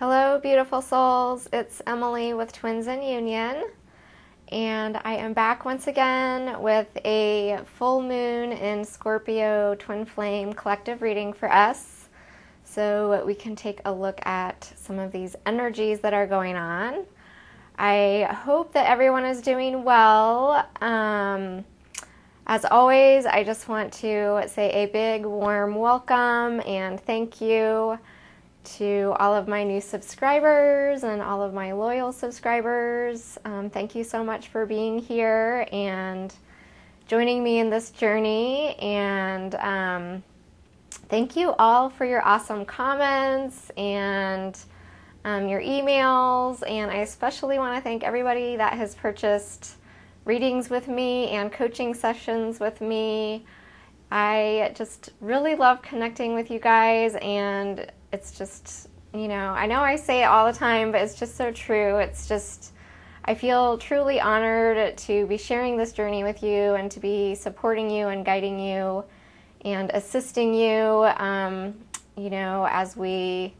Hello, beautiful souls. It's Emily with Twins in Union, and I am back once again with a full moon in Scorpio twin flame collective reading for us, so we can take a look at some of these energies that are going on. I hope that everyone is doing well. As always, I just want to say a big warm welcome and thank you to all of my new subscribers and all of my loyal subscribers. Thank you so much for being here and joining me in this journey. And thank you all for your awesome comments and your emails. And I especially want to thank everybody that has purchased readings with me and coaching sessions with me. I just really love connecting with you guys, and it's just, I know I say it all the time, but it's just so true. It's just, I feel truly honored to be sharing this journey with you and to be supporting you and guiding you and assisting you, as we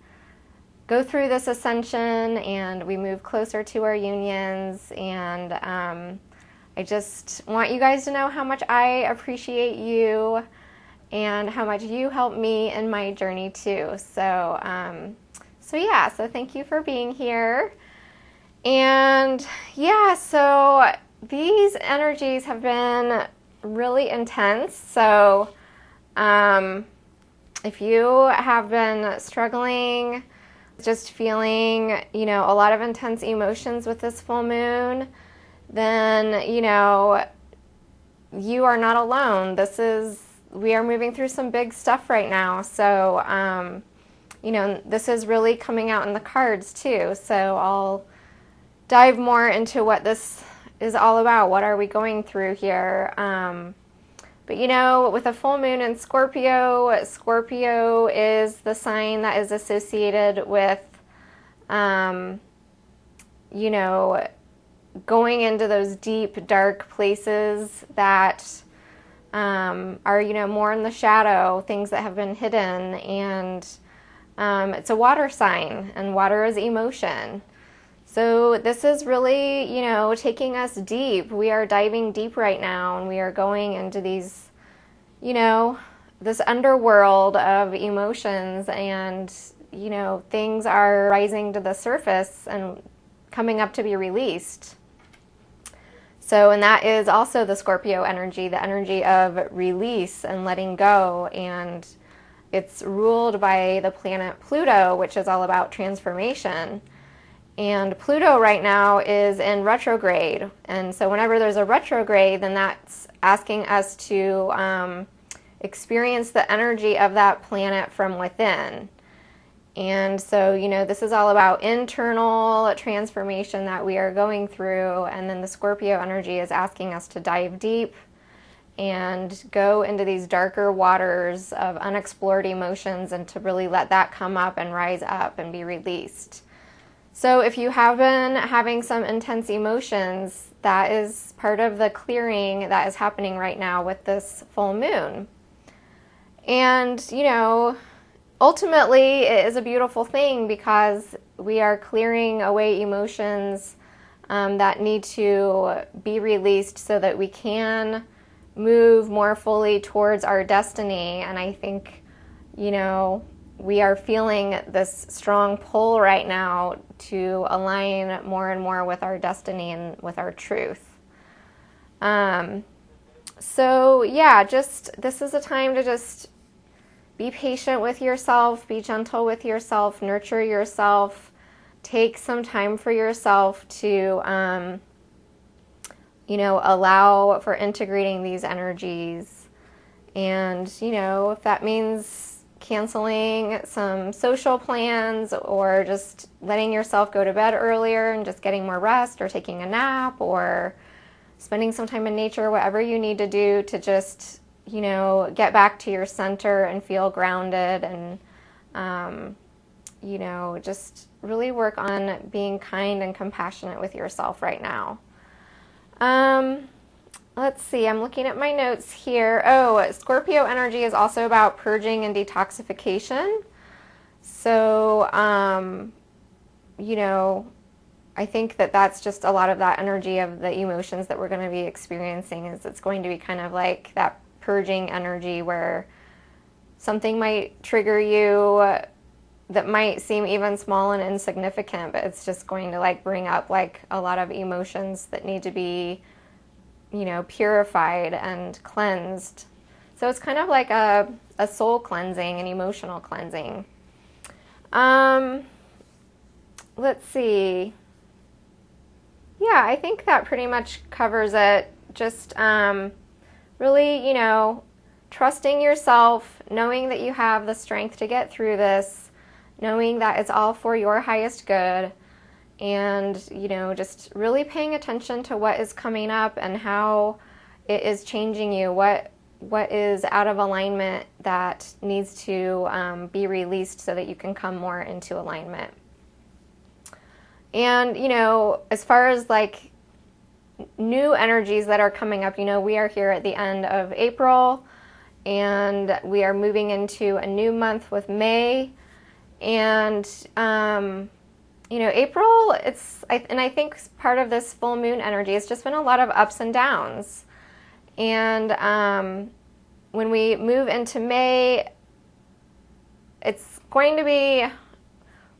go through this ascension and we move closer to our unions. And I just want you guys to know how much I appreciate you and how much you help me in my journey too. So thank you for being here. And so these energies have been really intense. So if you have been struggling, just feeling, a lot of intense emotions with this full moon, then, you are not alone. We are moving through some big stuff right now. So, this is really coming out in the cards too. So I'll dive more into what this is all about. What are we going through here? But with a full moon in Scorpio, Scorpio is the sign that is associated with, going into those deep, dark places that are, more in the shadow, things that have been hidden. And it's a water sign, and water is emotion. So this is really, taking us deep. We are diving deep right now, and we are going into these, this underworld of emotions, and, things are rising to the surface and coming up to be released. So, and that is also the Scorpio energy, the energy of release and letting go. And it's ruled by the planet Pluto, which is all about transformation. And Pluto right now is in retrograde. And so whenever there's a retrograde, then that's asking us to experience the energy of that planet from within. And so, this is all about internal transformation that we are going through. And then the Scorpio energy is asking us to dive deep and go into these darker waters of unexplored emotions and to really let that come up and rise up and be released. So if you have been having some intense emotions, that is part of the clearing that is happening right now with this full moon. And, ultimately, it is a beautiful thing because we are clearing away emotions that need to be released so that we can move more fully towards our destiny. And I think, we are feeling this strong pull right now to align more and more with our destiny and with our truth. This is a time to just be patient with yourself, be gentle with yourself, nurture yourself, take some time for yourself to, allow for integrating these energies. And, if that means canceling some social plans or just letting yourself go to bed earlier and just getting more rest or taking a nap or spending some time in nature, whatever you need to do to just get back to your center and feel grounded and, just really work on being kind and compassionate with yourself right now. Let's see, I'm looking at my notes here. Scorpio energy is also about purging and detoxification. So, you know, I think that that's just a lot of that energy of the emotions that we're going to be experiencing. Is it's going to be kind of like that purging energy where something might trigger you that might seem even small and insignificant, but it's just going to like bring up like a lot of emotions that need to be, you know, purified and cleansed. So it's kind of like a soul cleansing, an emotional cleansing. Let's see. Yeah, I think that pretty much covers it. Just really, you know, trusting yourself, knowing that you have the strength to get through this, knowing that it's all for your highest good, and, you know, just really paying attention to what is coming up and how it is changing you, what is out of alignment that needs to be released so that you can come more into alignment. And, you know, as far as like new energies that are coming up, you know, we are here at the end of April, and we are moving into a new month with May. And, you know, April, I think part of this full moon energy has just been a lot of ups and downs. And when we move into May, it's going to be,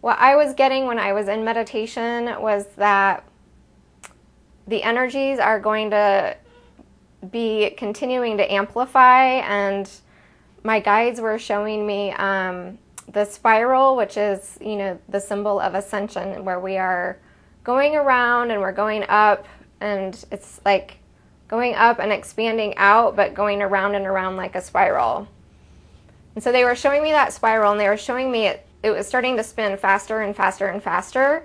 what I was getting when I was in meditation was that the energies are going to be continuing to amplify, and my guides were showing me the spiral, which is, you know, the symbol of ascension, where we are going around and we're going up, and it's like going up and expanding out, but going around and around like a spiral. And so they were showing me that spiral, and they were showing me it was starting to spin faster and faster and faster.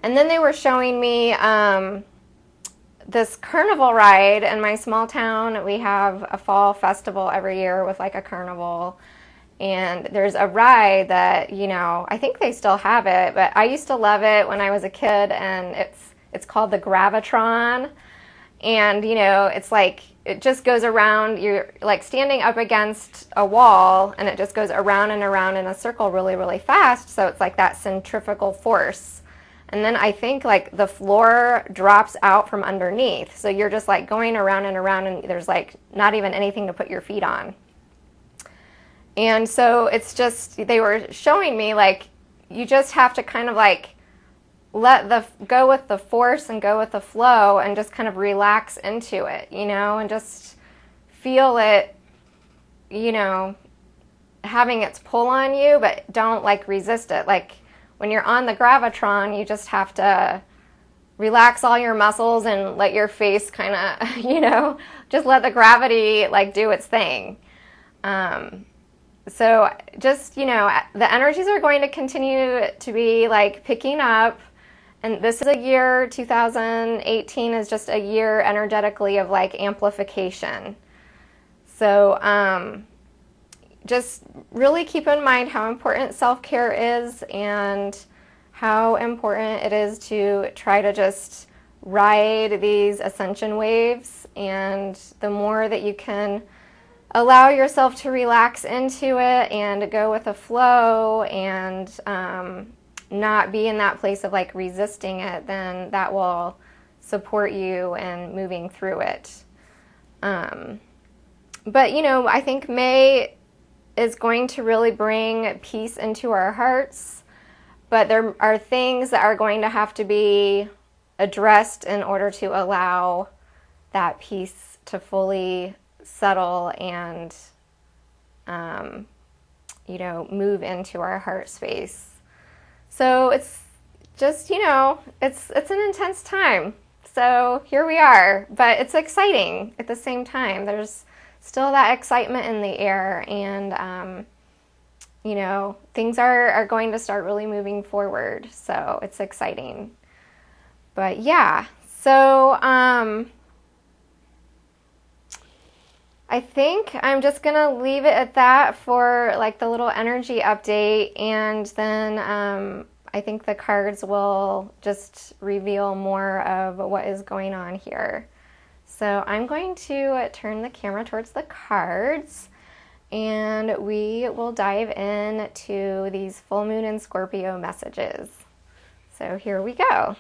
And then they were showing me this carnival ride in my small town. We have a fall festival every year with like a carnival. And there's a ride that, you know, I think they still have it, but I used to love it when I was a kid, and it's called the Gravitron. And, you know, it's like, it just goes around, you're like standing up against a wall, and it just goes around and around in a circle really, really fast. So it's like that centrifugal force. And then I think like the floor drops out from underneath. So you're just like going around and around, and there's like not even anything to put your feet on. And so it's just, they were showing me like, you just have to kind of like go with the force and go with the flow, and just kind of relax into it, you know, and just feel it, you know, having its pull on you, but don't like resist it. Like when you're on the Gravitron, you just have to relax all your muscles and let your face kind of, you know, just let the gravity like do its thing. So just, you know, the energies are going to continue to be like picking up. And this is a year, 2018 is just a year energetically of like amplification. So just really keep in mind how important self-care is, and how important it is to try to just ride these ascension waves. And the more that you can allow yourself to relax into it and go with the flow, and not be in that place of like resisting it, then that will support you in moving through it. But, you know, I think May is going to really bring peace into our hearts, but there are things that are going to have to be addressed in order to allow that peace to fully settle and, you know, move into our heart space. So it's just, you know, it's an intense time. So here we are, but it's exciting at the same time. There's still that excitement in the air, and, you know, things are going to start really moving forward. So it's exciting. But yeah, so I think I'm just going to leave it at that for like the little energy update, and then I think the cards will just reveal more of what is going on here. So I'm going to turn the camera towards the cards, and we will dive into these full moon and Scorpio messages. So here we go.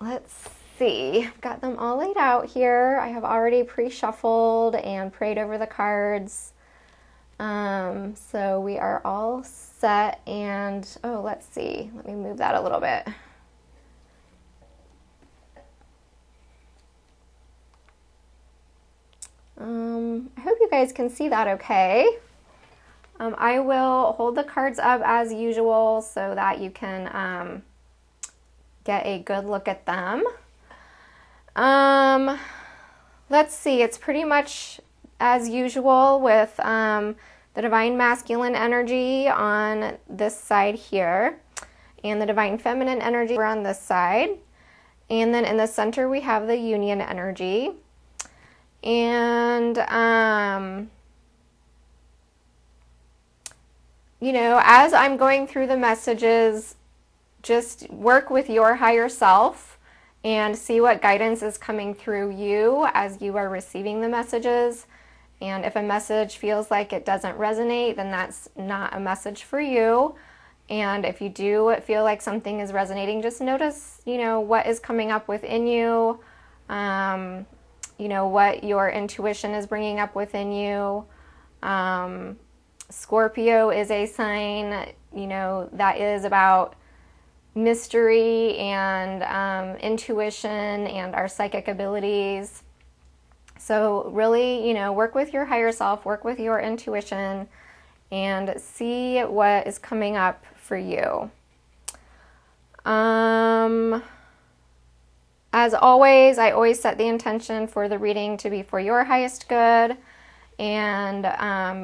Let's see. I've got them all laid out here. I have already pre-shuffled and prayed over the cards. So we are all set, and oh, let's see. Let me move that a little bit. I hope you guys can see that okay. I will hold the cards up as usual so that you can get a good look at them. Let's see, it's pretty much as usual with the Divine Masculine energy on this side here, and the Divine Feminine energy on this side. And then in the center we have the Union energy. And, you know, as I'm going through the messages, just work with your higher self and see what guidance is coming through you as you are receiving the messages. And if a message feels like it doesn't resonate, then that's not a message for you. And if you do feel like something is resonating, just notice, you know, what is coming up within you. You know, what your intuition is bringing up within you. Scorpio is a sign, you know, that is about mystery and intuition and our psychic abilities. So really, you know, work with your higher self, work with your intuition, and see what is coming up for you. As always, I always set the intention for the reading to be for your highest good, and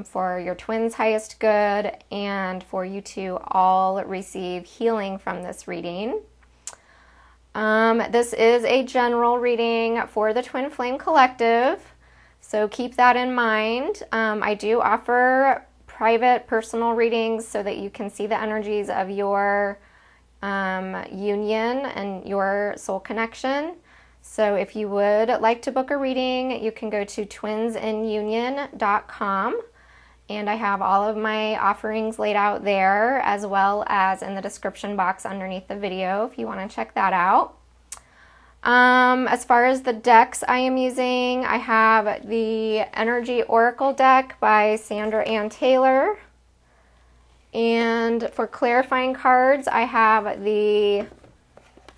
for your twins' highest good, and for you to all receive healing from this reading. This is a general reading for the Twin Flame Collective, so keep that in mind. I do offer private personal readings so that you can see the energies of your union and your soul connection. So if you would like to book a reading, you can go to twinsinunion.com, and I have all of my offerings laid out there, as well as in the description box underneath the video if you want to check that out. As far as the decks I am using, I have the Energy Oracle deck by Sandra Ann Taylor. And for clarifying cards, I have the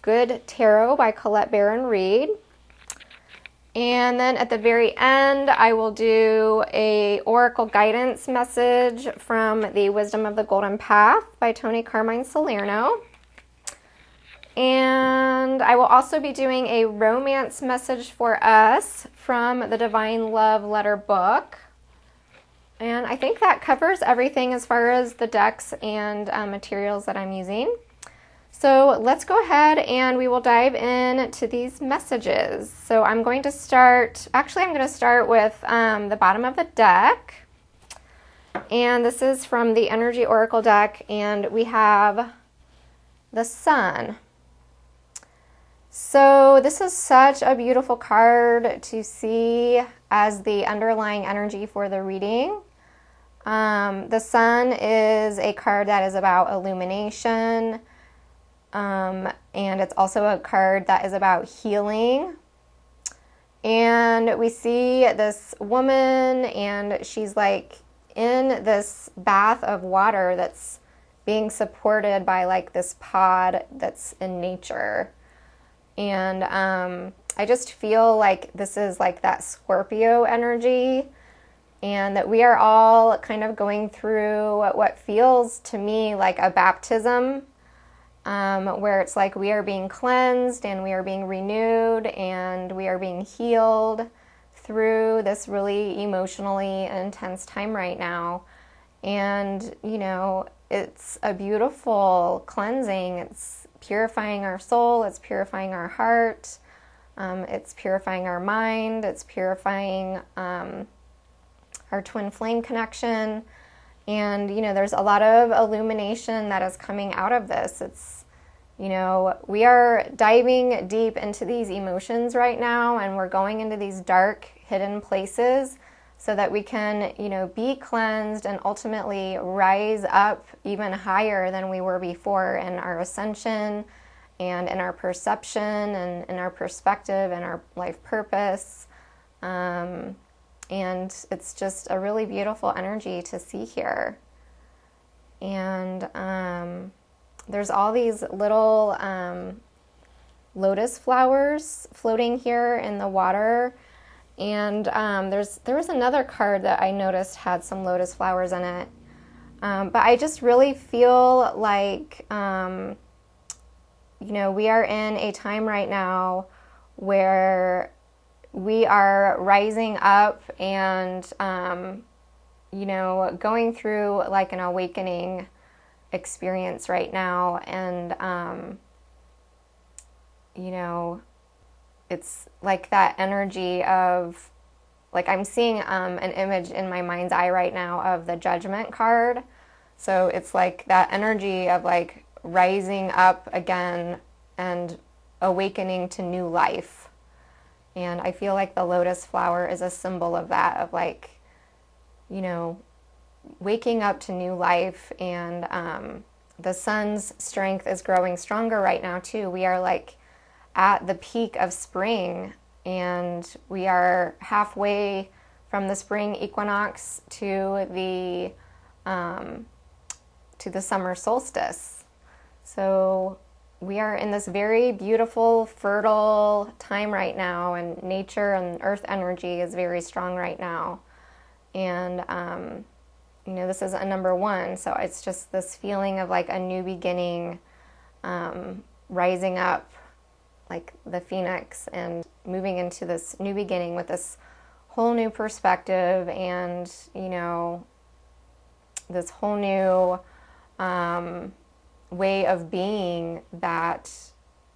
Good Tarot by Colette Baron Reed. And then at the very end, I will do a Oracle Guidance message from the Wisdom of the Golden Path by Tony Carmine Salerno. And I will also be doing a romance message for us from the Divine Love Letter book. And I think that covers everything as far as the decks and materials that I'm using. So let's go ahead and we will dive into these messages. So I'm going to start with the bottom of the deck. And this is from the Energy Oracle deck, and we have the Sun. So this is such a beautiful card to see as the underlying energy for the reading. The Sun is a card that is about illumination, and it's also a card that is about healing. And we see this woman, and she's like in this bath of water that's being supported by like this pod that's in nature. And I just feel like this is like that Scorpio energy, and that we are all kind of going through what feels to me like a baptism, where it's like we are being cleansed and we are being renewed and we are being healed through this really emotionally intense time right now. And, you know, it's a beautiful cleansing. It's purifying our soul, it's purifying our heart, it's purifying our mind, it's purifying our twin flame connection. And, you know, there's a lot of illumination that is coming out of this. It's, you know, we are diving deep into these emotions right now, and we're going into these dark, hidden places. so that we can, be cleansed and ultimately rise up even higher than we were before in our ascension and in our perception and in our perspective and our life purpose. And it's just a really beautiful energy to see here. And there's all these little lotus flowers floating here in the water. And there was another card that I noticed had some lotus flowers in it. But I just really feel like, we are in a time right now where we are rising up and, going through like an awakening experience right now. And, it's like that energy of, like, I'm seeing an image in my mind's eye right now of the Judgment card. So it's like that energy of like rising up again and awakening to new life. And I feel like the lotus flower is a symbol of that, of like, waking up to new life. And the sun's strength is growing stronger right now too. We are like at the peak of spring, and we are halfway from the spring equinox to the summer solstice. So we are in this very beautiful, fertile time right now, and nature and earth energy is very strong right now. And this is a number one, so it's just this feeling of like a new beginning, rising up like the phoenix and moving into this new beginning with this whole new perspective and, this whole new way of being that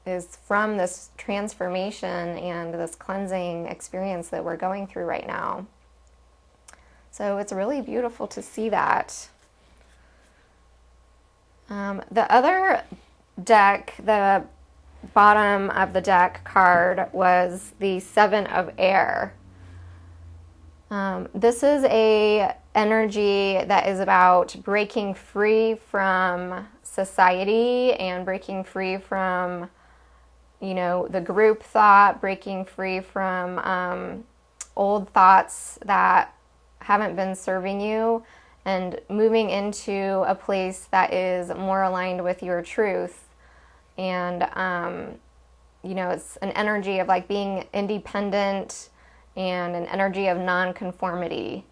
is from this transformation and this cleansing experience that we're going through right now. So it's really beautiful to see that. The other deck, the bottom of the deck card, was the Seven of Air. This is a energy that is about breaking free from society and breaking free from, the group thought, breaking free from old thoughts that haven't been serving you, and moving into a place that is more aligned with your truth. And, it's an energy of like being independent and an energy of non-conformity.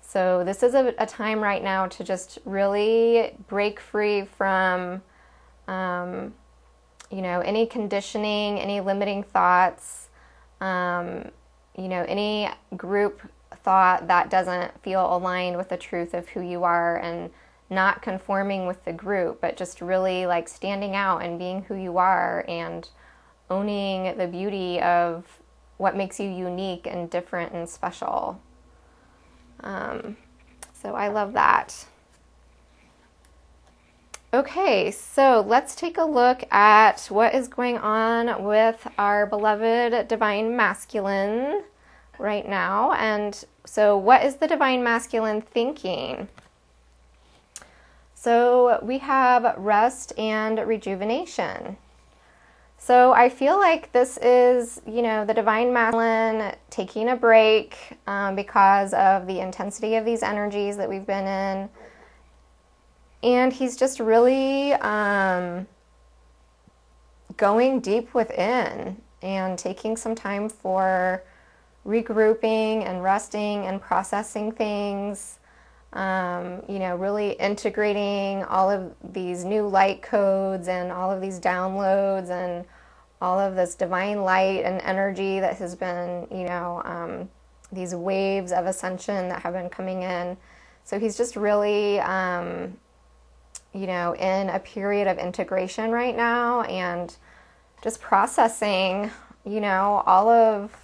So this is a time right now to just really break free from, any conditioning, any limiting thoughts, any group thought that doesn't feel aligned with the truth of who you are, and not conforming with the group, but just really like standing out and being who you are and owning the beauty of what makes you unique and different and special. So I love that. Okay, so let's take a look at what is going on with our beloved Divine Masculine right now. And so what is the Divine Masculine thinking? So we have rest and rejuvenation. So I feel like this is, the Divine Masculine taking a break because of the intensity of these energies that we've been in. And he's just really going deep within and taking some time for regrouping and resting and processing things. Really integrating all of these new light codes and all of these downloads and all of this divine light and energy that has been, these waves of ascension that have been coming in. So he's just really, in a period of integration right now, and just processing, all of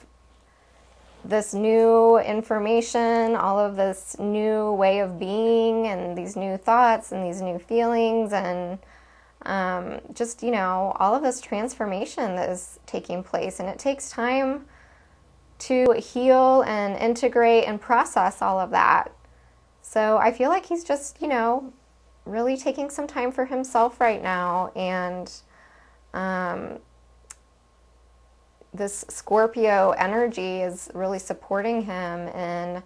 this new information, all of this new way of being, and these new thoughts and these new feelings, and all of this transformation that is taking place. And it takes time, to heal and integrate and process all of that. So I feel like he's just, you know, really taking some time for himself right now. And this Scorpio energy is really supporting him in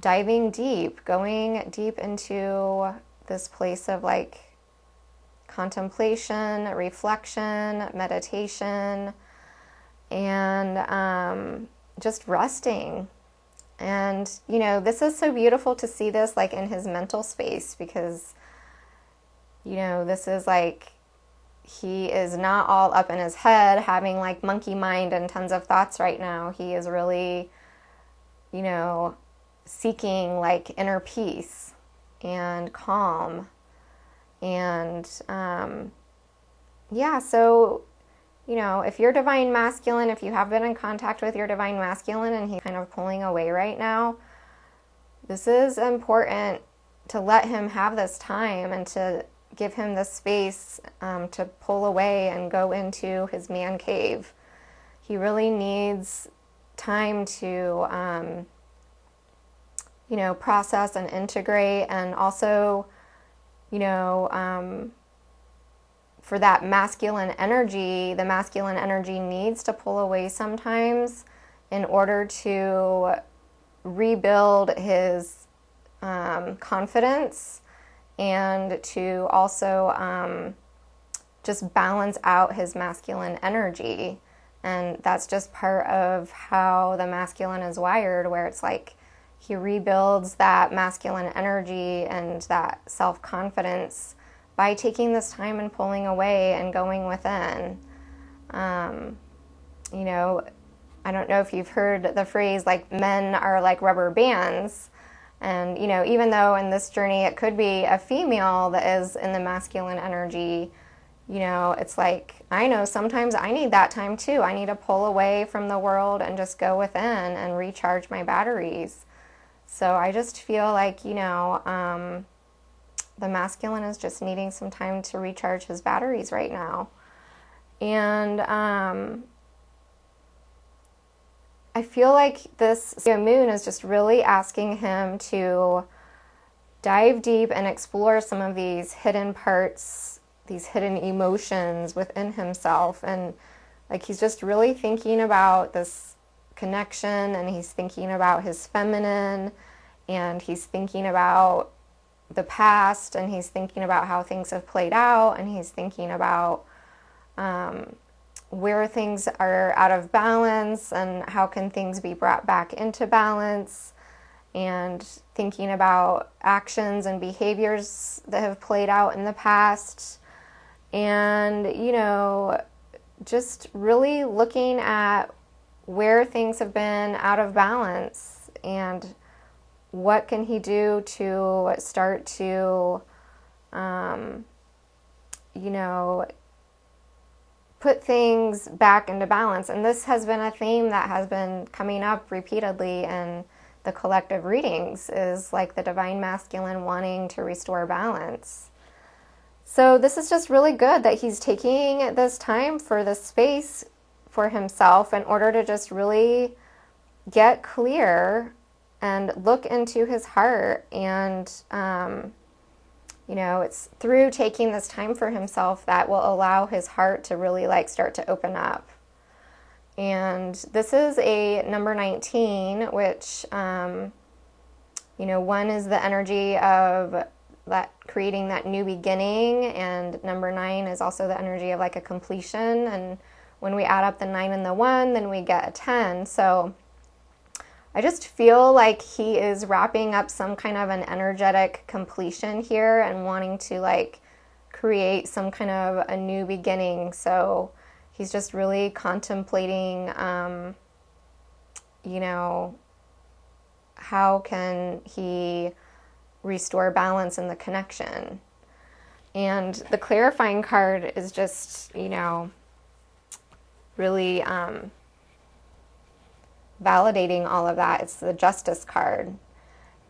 diving deep, going deep into this place of like contemplation, reflection, meditation, and just resting. And, you know, this is so beautiful to see this like in his mental space, because, you know, this is like, he is not all up in his head having like monkey mind and tons of thoughts right now. He is really, you know, seeking like inner peace and calm. And yeah, so, you know, if you're divine masculine, if you have been in contact with your divine masculine and he's kind of pulling away right now, this is important to let him have this time and to give him the space to pull away and go into his man cave. He really needs time to, you know, process and integrate, and also, you know, for that masculine energy, the masculine energy needs to pull away sometimes in order to rebuild his confidence, and to also just balance out his masculine energy. And that's just part of how the masculine is wired, where it's like he rebuilds that masculine energy and that self-confidence by taking this time and pulling away and going within. You know, I don't know if you've heard the phrase like men are like rubber bands. And, you know, even though in this journey it could be a female that is in the masculine energy, you know, it's like, I know sometimes I need that time too. I need to pull away from the world and just go within and recharge my batteries. So I just feel like, you know, the masculine is just needing some time to recharge his batteries right now. And I feel like this moon is just really asking him to dive deep and explore some of these hidden parts, these hidden emotions within himself. And like, he's just really thinking about this connection, and he's thinking about his feminine, and he's thinking about the past, and he's thinking about how things have played out, and he's thinking about where things are out of balance and how can things be brought back into balance, and thinking about actions and behaviors that have played out in the past. And, you know, just really looking at where things have been out of balance and what can he do to start to, you know, put things back into balance. And this has been a theme that has been coming up repeatedly in the collective readings, is like the divine masculine wanting to restore balance. So this is just really good that he's taking this time for this space for himself in order to just really get clear and look into his heart. And you know, it's through taking this time for himself that will allow his heart to really like start to open up. And this is a number 19, which, you know, 1 is the energy of that creating that new beginning, and number 9 is also the energy of like a completion. And when we add up the 9 and the 1, then we get a 10. So I just feel like he is wrapping up some kind of an energetic completion here and wanting to like create some kind of a new beginning. So he's just really contemplating, you know, how can he restore balance in the connection. And the clarifying card is just, you know, really validating all of that. It's the Justice card.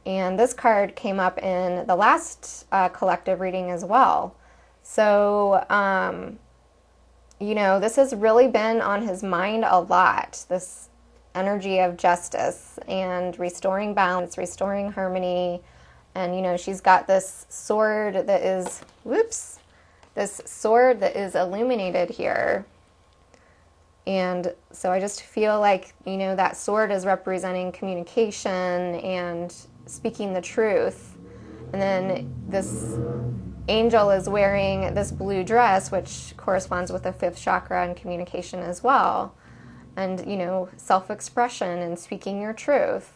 And this card came up in the last collective reading as well. So, you know, this has really been on his mind a lot. This energy of justice and restoring balance, restoring harmony. And, you know, she's got this sword that is, this sword that is illuminated here. And so I just feel like, you know, that sword is representing communication and speaking the truth. And then this angel is wearing this blue dress, which corresponds with the 5th chakra and communication as well. And, you know, self-expression and speaking your truth.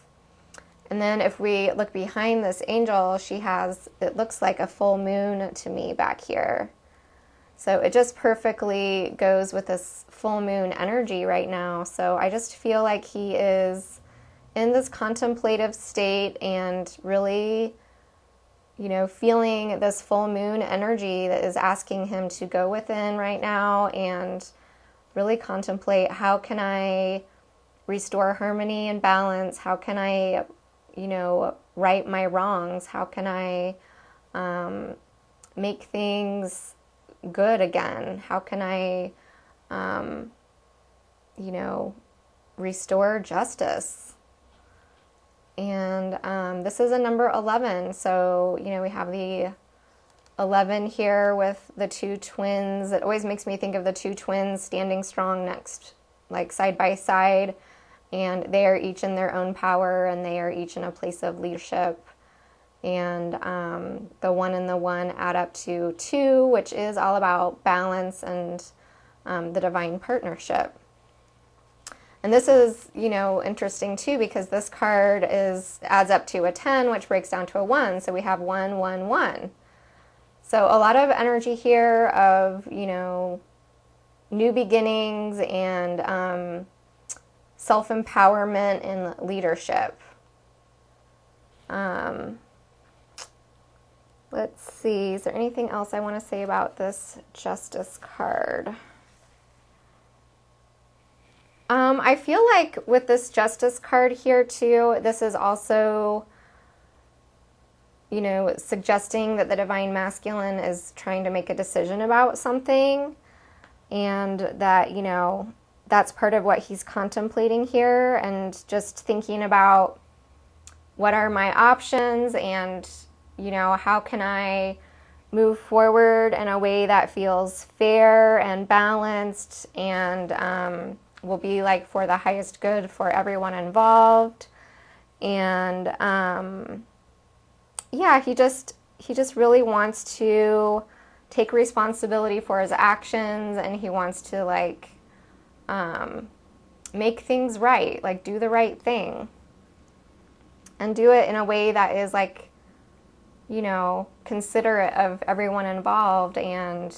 And then if we look behind this angel, she has, it looks like a full moon to me back here. So it just perfectly goes with this full moon energy right now. So I just feel like he is in this contemplative state and really, you know, feeling this full moon energy that is asking him to go within right now and really contemplate, how can I restore harmony and balance? How can I, you know, right my wrongs? How can I make things good again? How can I, you know, restore justice? And this is a number 11. So, you know, we have the 11 here with the 2 twins. It always makes me think of the 2 twins standing strong next, like side by side. And they are each in their own power, and they are each in a place of leadership. And the 1 and the 1 add up to 2, which is all about balance and the divine partnership. And this is, you know, interesting too, because this card adds up to a 10, which breaks down to a 1. So we have 1, 1, 1. So a lot of energy here of, you know, new beginnings and self-empowerment and leadership. Let's see, is there anything else I want to say about this Justice card? I feel like with this Justice card here too, this is also, you know, suggesting that the Divine Masculine is trying to make a decision about something, and that, you know, that's part of what he's contemplating here, and just thinking about what are my options, and, you know, how can I move forward in a way that feels fair and balanced and will be like for the highest good for everyone involved. And yeah, he just really wants to take responsibility for his actions, and he wants to like make things right, like do the right thing, and do it in a way that is like, you know, considerate of everyone involved, and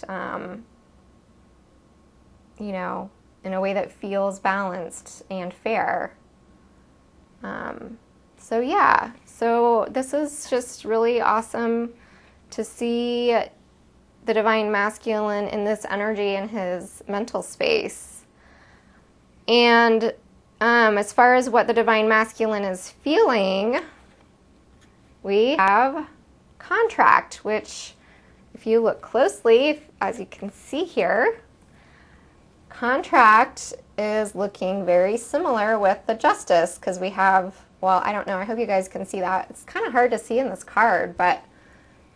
you know, in a way that feels balanced and fair. So yeah, so this is just really awesome to see the Divine Masculine in this energy in his mental space. And as far as what the Divine Masculine is feeling, we have contract, which if you look closely, as you can see here, contract is looking very similar with the Justice, because we have, well, I don't know, I hope you guys can see that. It's kind of hard to see in this card, but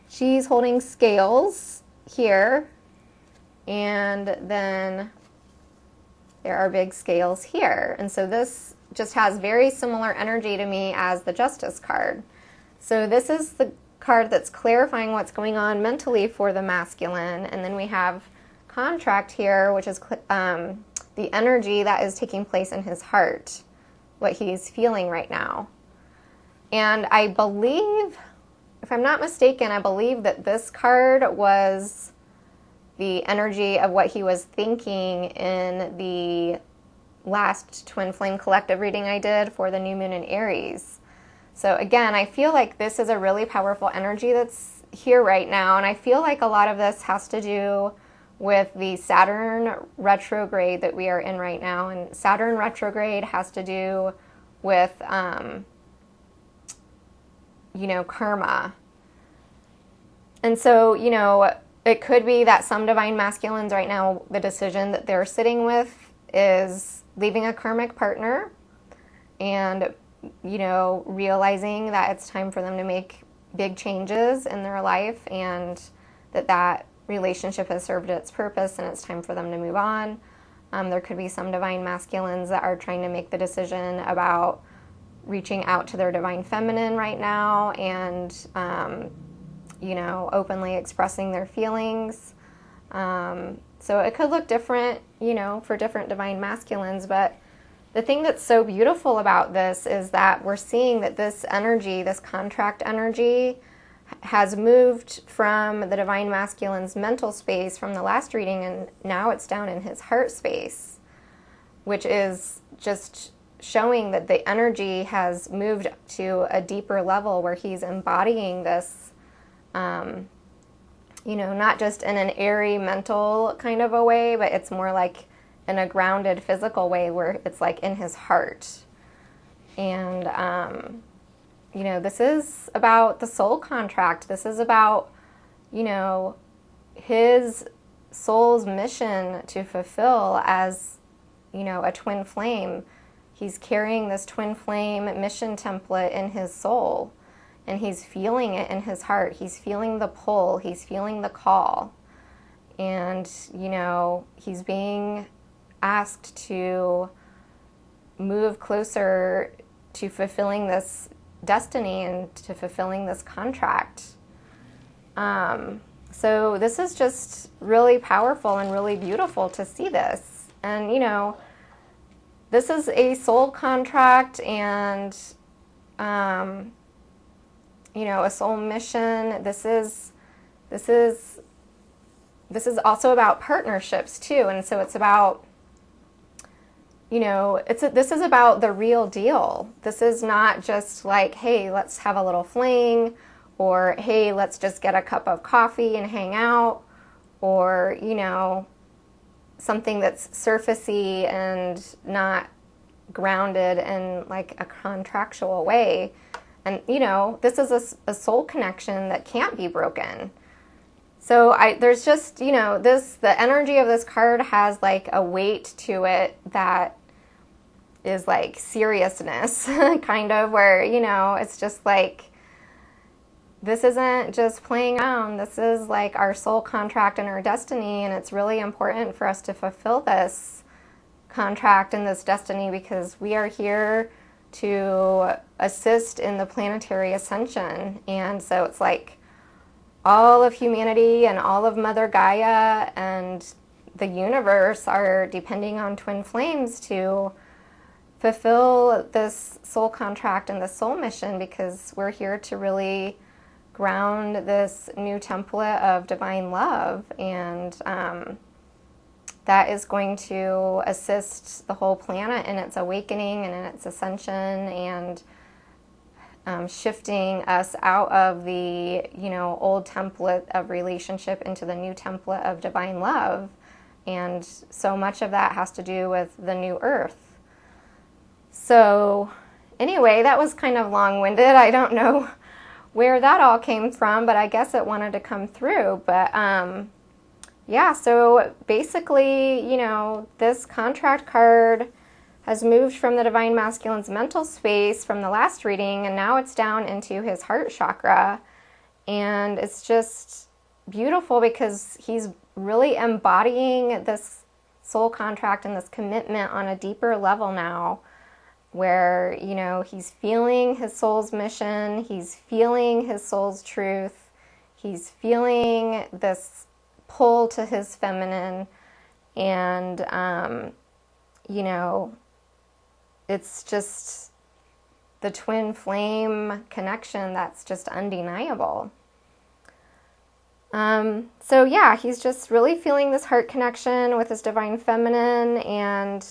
she's holding scales here, and then there are big scales here. And so this just has very similar energy to me as the Justice card. So this is the card that's clarifying what's going on mentally for the masculine, and then we have contract here, which is the energy that is taking place in his heart, what he's feeling right now. And I believe, if I'm not mistaken, I believe that this card was the energy of what he was thinking in the last Twin Flame Collective reading I did for the new moon in Aries. So again, I feel like this is a really powerful energy that's here right now, and I feel like a lot of this has to do with the Saturn retrograde that we are in right now. And Saturn retrograde has to do with, you know, karma. And so, you know, it could be that some Divine Masculines right now, the decision that they're sitting with is leaving a karmic partner, and, you know, realizing that it's time for them to make big changes in their life, and that relationship has served its purpose and it's time for them to move on. There could be some divine masculines that are trying to make the decision about reaching out to their divine feminine right now and, you know, openly expressing their feelings. So it could look different, you know, for different divine masculines, but the thing that's so beautiful about this is that we're seeing that this energy, this contract energy, has moved from the divine masculine's mental space from the last reading, and now it's down in his heart space, which is just showing that the energy has moved to a deeper level where he's embodying this, you know, not just in an airy mental kind of a way, but it's more like in a grounded physical way where it's like in his heart. And, you know, this is about the soul contract. This is about, you know, his soul's mission to fulfill as, you know, a twin flame. He's carrying this twin flame mission template in his soul, and he's feeling it in his heart. He's feeling the pull. He's feeling the call. And, you know, he's being asked to move closer to fulfilling this destiny and to fulfilling this contract. So this is just really powerful and really beautiful to see this. And, you know, this is a soul contract and, you know, a soul mission. This is also about partnerships too. And so it's about, you know, this is about the real deal. This is not just like, hey, let's have a little fling, or hey, let's just get a cup of coffee and hang out, or, you know, something that's surfacey and not grounded in like a contractual way. And, you know, this is a soul connection that can't be broken. So there's just, you know, the energy of this card has like a weight to it that is like seriousness, kind of, where, you know, it's just like, this isn't just playing around. This is like our soul contract and our destiny, and it's really important for us to fulfill this contract and this destiny because we are here to assist in the planetary ascension. And so it's like all of humanity and all of Mother Gaia and the universe are depending on twin flames to fulfill this soul contract and the soul mission, because we're here to really ground this new template of divine love, and that is going to assist the whole planet in its awakening and in its ascension, and shifting us out of the, you know, old template of relationship into the new template of divine love. And so much of that has to do with the new earth. So anyway, that was kind of long-winded. I don't know where that all came from, but I guess it wanted to come through. But yeah, so basically, you know, this contract card has moved from the divine masculine's mental space from the last reading, and now it's down into his heart chakra. And it's just beautiful because he's really embodying this soul contract and this commitment on a deeper level now, where, you know, he's feeling his soul's mission, he's feeling his soul's truth, he's feeling this pull to his feminine, and, you know, it's just the twin flame connection that's just undeniable. So yeah, he's just really feeling this heart connection with his divine feminine, and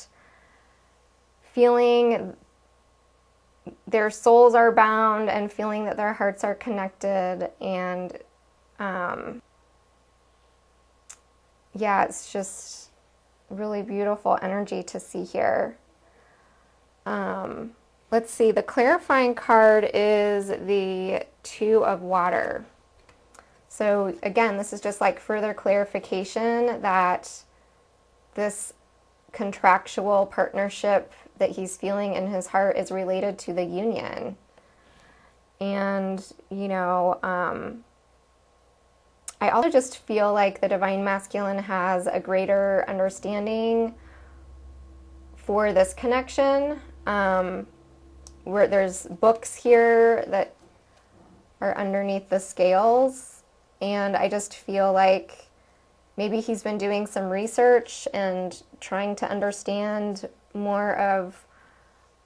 feeling their souls are bound, and feeling that their hearts are connected. And yeah, it's just really beautiful energy to see here. Let's see, the clarifying card is the Two of Water. So again, this is just like further clarification that this contractual partnership that he's feeling in his heart is related to the union. And, you know, I also just feel like the Divine Masculine has a greater understanding for this connection. Where there's books here that are underneath the scales, and I just feel like maybe he's been doing some research and trying to understand more of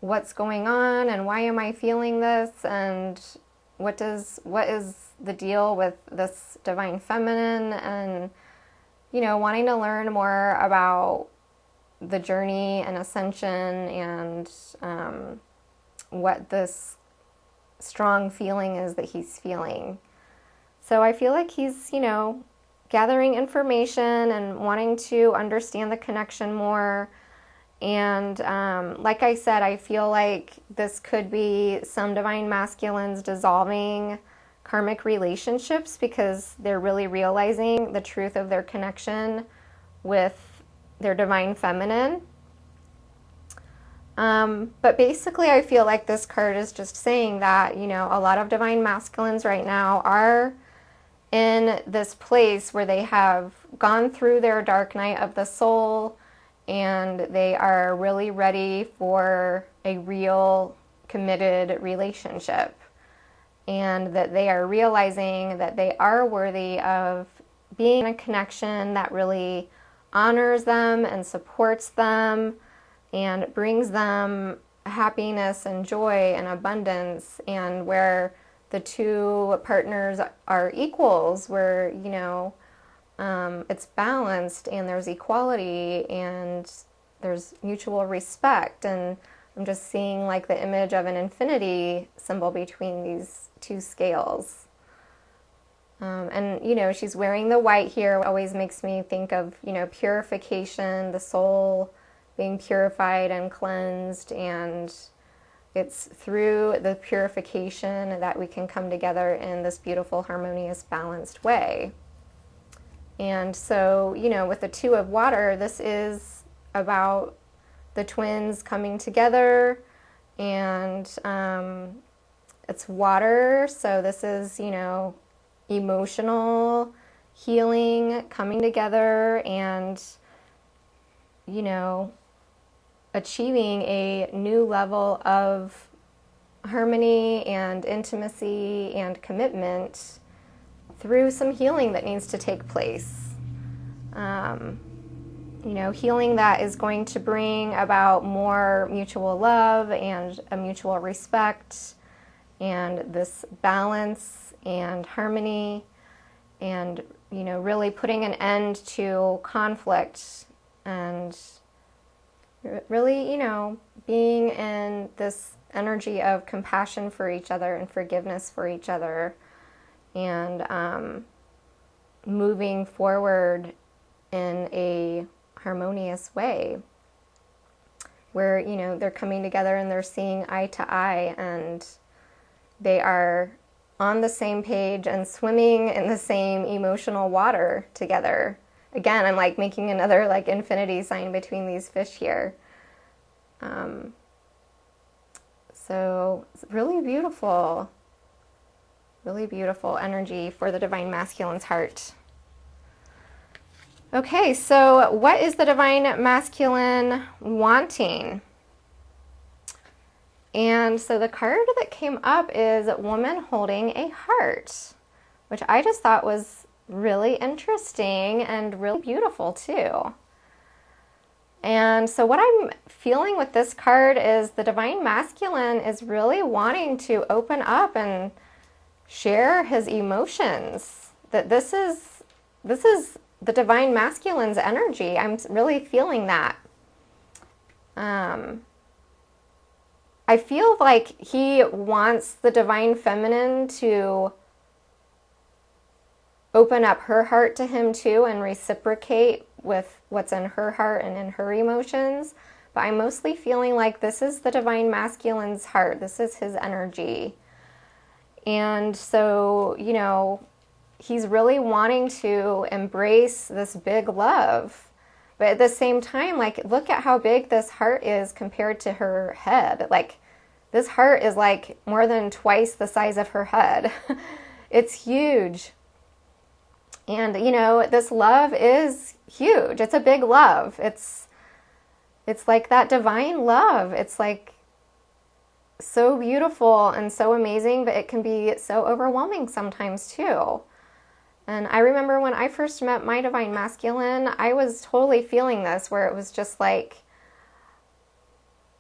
what's going on and why am I feeling this, and what is the deal with this divine feminine, and, you know, wanting to learn more about the journey and ascension and what this strong feeling is that he's feeling. So I feel like he's, you know, gathering information and wanting to understand the connection more. And like I said, I feel like this could be some Divine Masculines dissolving karmic relationships because they're really realizing the truth of their connection with their Divine Feminine. But basically I feel like this card is just saying that, you know, a lot of Divine Masculines right now are in this place where they have gone through their dark night of the soul and they are really ready for a real committed relationship, and that they are realizing that they are worthy of being in a connection that really honors them and supports them and brings them happiness and joy and abundance, and where the two partners are equals, where, you know, it's balanced and there's equality and there's mutual respect. And I'm just seeing like the image of an infinity symbol between these two scales. And, you know, she's wearing the white here. It always makes me think of, you know, purification, the soul being purified and cleansed, and it's through the purification that we can come together in this beautiful, harmonious, balanced way. And so, you know, with the Two of Water, this is about the twins coming together, and it's water, so this is, you know, emotional healing, coming together and, you know, achieving a new level of harmony and intimacy and commitment through some healing that needs to take place. You know, healing that is going to bring about more mutual love and a mutual respect and this balance and harmony, and, you know, really putting an end to conflict and really, you know, being in this energy of compassion for each other and forgiveness for each other, and moving forward in a harmonious way where, you know, they're coming together and they're seeing eye to eye and they are on the same page and swimming in the same emotional water together. Again, I'm like making another like infinity sign between these fish here. So it's really beautiful energy for the Divine Masculine's heart. Okay, so what is the Divine Masculine wanting? And so the card that came up is Woman Holding a Heart, which I just thought was really interesting and really beautiful too. And so what I'm feeling with this card is the Divine Masculine is really wanting to open up and share his emotions. That this is the Divine Masculine's energy. I'm really feeling that. I feel like he wants the Divine Feminine to open up her heart to him too and reciprocate with what's in her heart and in her emotions. But I'm mostly feeling like this is the Divine Masculine's heart. This is his energy. And so, you know, he's really wanting to embrace this big love But at the same time, like, look at how big this heart is compared to her head. Like, this heart is like more than twice the size of her head. It's huge. And, you know, this love is huge. It's a big love. It's like that divine love. It's like so beautiful and so amazing, but it can be so overwhelming sometimes too. And I remember when I first met my divine masculine, I was totally feeling this, where it was just like,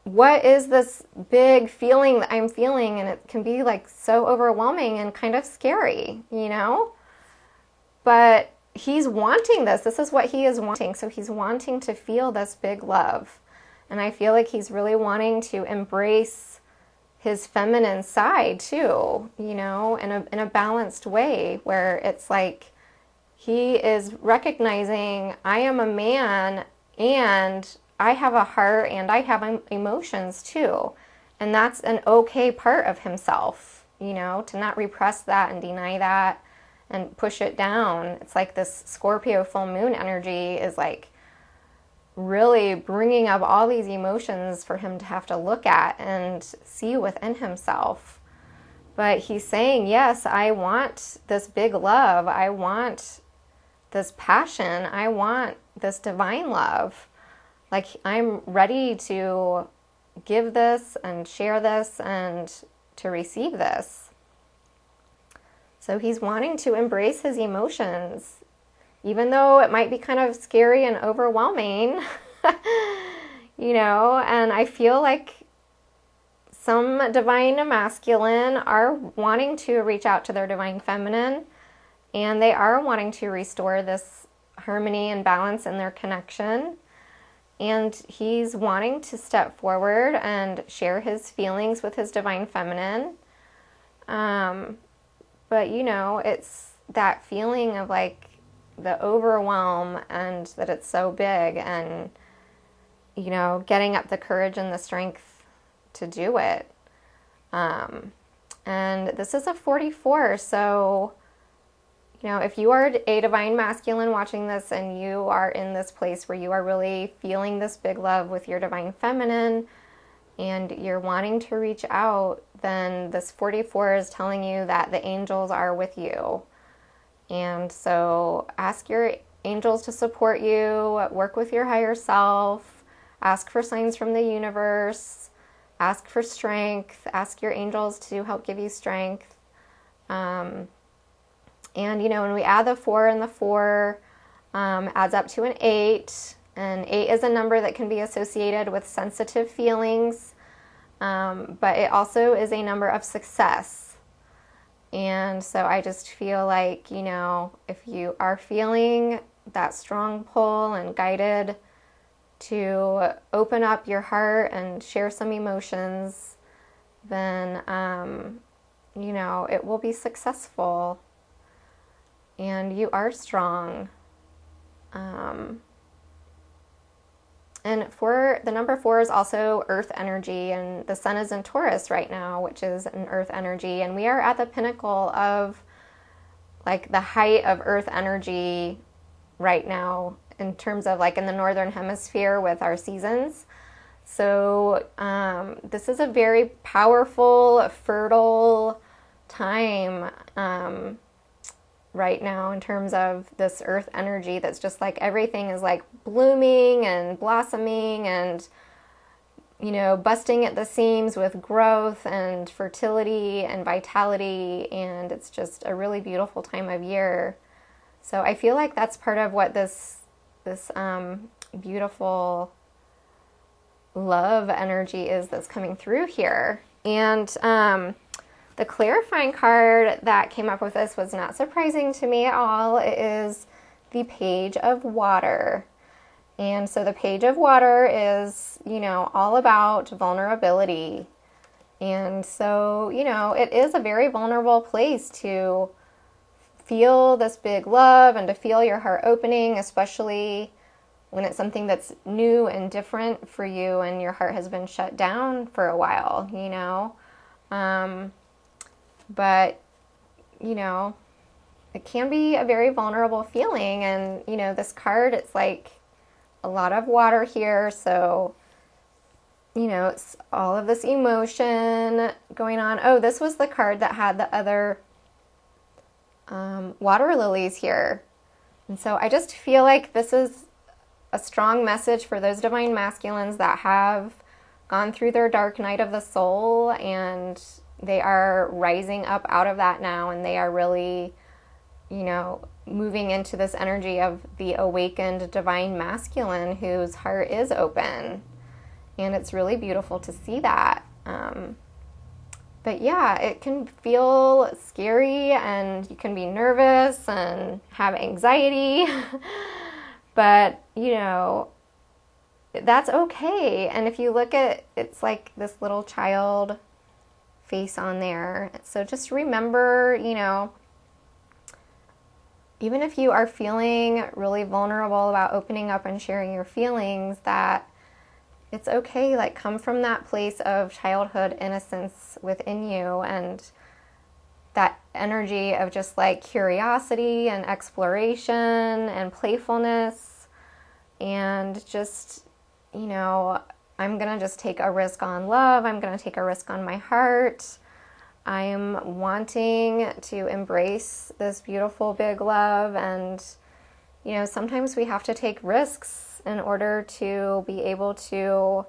what is this big feeling that I'm feeling? And it can be like so overwhelming and kind of scary, you know? But he's wanting this. This is what he is wanting. So he's wanting to feel this big love. And I feel like he's really wanting to embrace his feminine side too, you know, in a balanced way, where it's like he is recognizing, I am a man and I have a heart and I have emotions too. And that's an okay part of himself, you know, to not repress that and deny that and push it down. It's like this Scorpio full moon energy is like really bringing up all these emotions for him to have to look at and see within himself. But he's saying, yes, I want this big love. I want this passion. I want this divine love. Like, I'm ready to give this and share this and to receive this. So he's wanting to embrace his emotions, even though it might be kind of scary and overwhelming, you know, and I feel like some divine masculine are wanting to reach out to their divine feminine, and they are wanting to restore this harmony and balance in their connection. And he's wanting to step forward and share his feelings with his divine feminine. But, you know, it's that feeling of like the overwhelm and that it's so big, and, you know, getting up the courage and the strength to do it. And this is a 44, so, you know, if you are a divine masculine watching this and you are in this place where you are really feeling this big love with your divine feminine and you're wanting to reach out, then this 44 is telling you that the angels are with you. And so ask your angels to support you, work with your higher self, ask for signs from the universe, ask for strength, ask your angels to help give you strength. And, you know, when we add the 4 and the 4 adds up to an 8. And 8 is a number that can be associated with sensitive feelings, but it also is a number of success. And so I just feel like, you know, if you are feeling that strong pull and guided to open up your heart and share some emotions, then, you know, it will be successful. And you are strong. And for the number 4 is also earth energy, and the sun is in Taurus right now, which is an earth energy, and we are at the pinnacle of like the height of earth energy right now in terms of like in the northern hemisphere with our seasons. So this is a very powerful, fertile time right now in terms of this earth energy that's just like everything is like blooming and blossoming and, you know, busting at the seams with growth and fertility and vitality, and it's just a really beautiful time of year. So I feel like that's part of what this beautiful love energy is that's coming through here. And the clarifying card that came up with this was not surprising to me at all. It is the Page of Water. And so the Page of Water is, you know, all about vulnerability. And so, you know, it is a very vulnerable place to feel this big love and to feel your heart opening, especially when it's something that's new and different for you and your heart has been shut down for a while, you know. But, you know, it can be a very vulnerable feeling. And, you know, this card, it's like a lot of water here, so, you know, it's all of this emotion going on. Oh, this was the card that had the other water lilies here. And so I just feel like this is a strong message for those divine masculines that have gone through their dark night of the soul, and they are rising up out of that now, and they are really, you know, moving into this energy of the awakened divine masculine whose heart is open. And it's really beautiful to see that. But yeah, it can feel scary, and you can be nervous and have anxiety. But, you know, that's okay. And if you look at, it's like this little child face on there. So just remember, you know, even if you are feeling really vulnerable about opening up and sharing your feelings, that it's okay. Like, come from that place of childhood innocence within you, and that energy of just like curiosity and exploration and playfulness, and just, you know, I'm going to just take a risk on love. I'm going to take a risk on my heart. I'm wanting to embrace this beautiful big love. And, you know, sometimes we have to take risks in order to be able to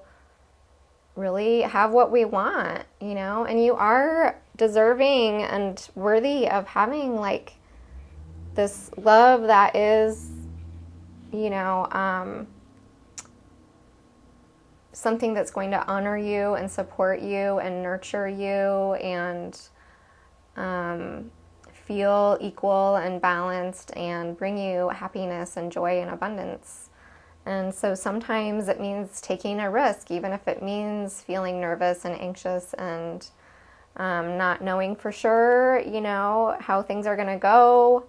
really have what we want, you know, and you are deserving and worthy of having like this love that is, you know, something that's going to honor you and support you and nurture you and feel equal and balanced and bring you happiness and joy and abundance. And so sometimes it means taking a risk, even if it means feeling nervous and anxious and not knowing for sure, you know, how things are going to go.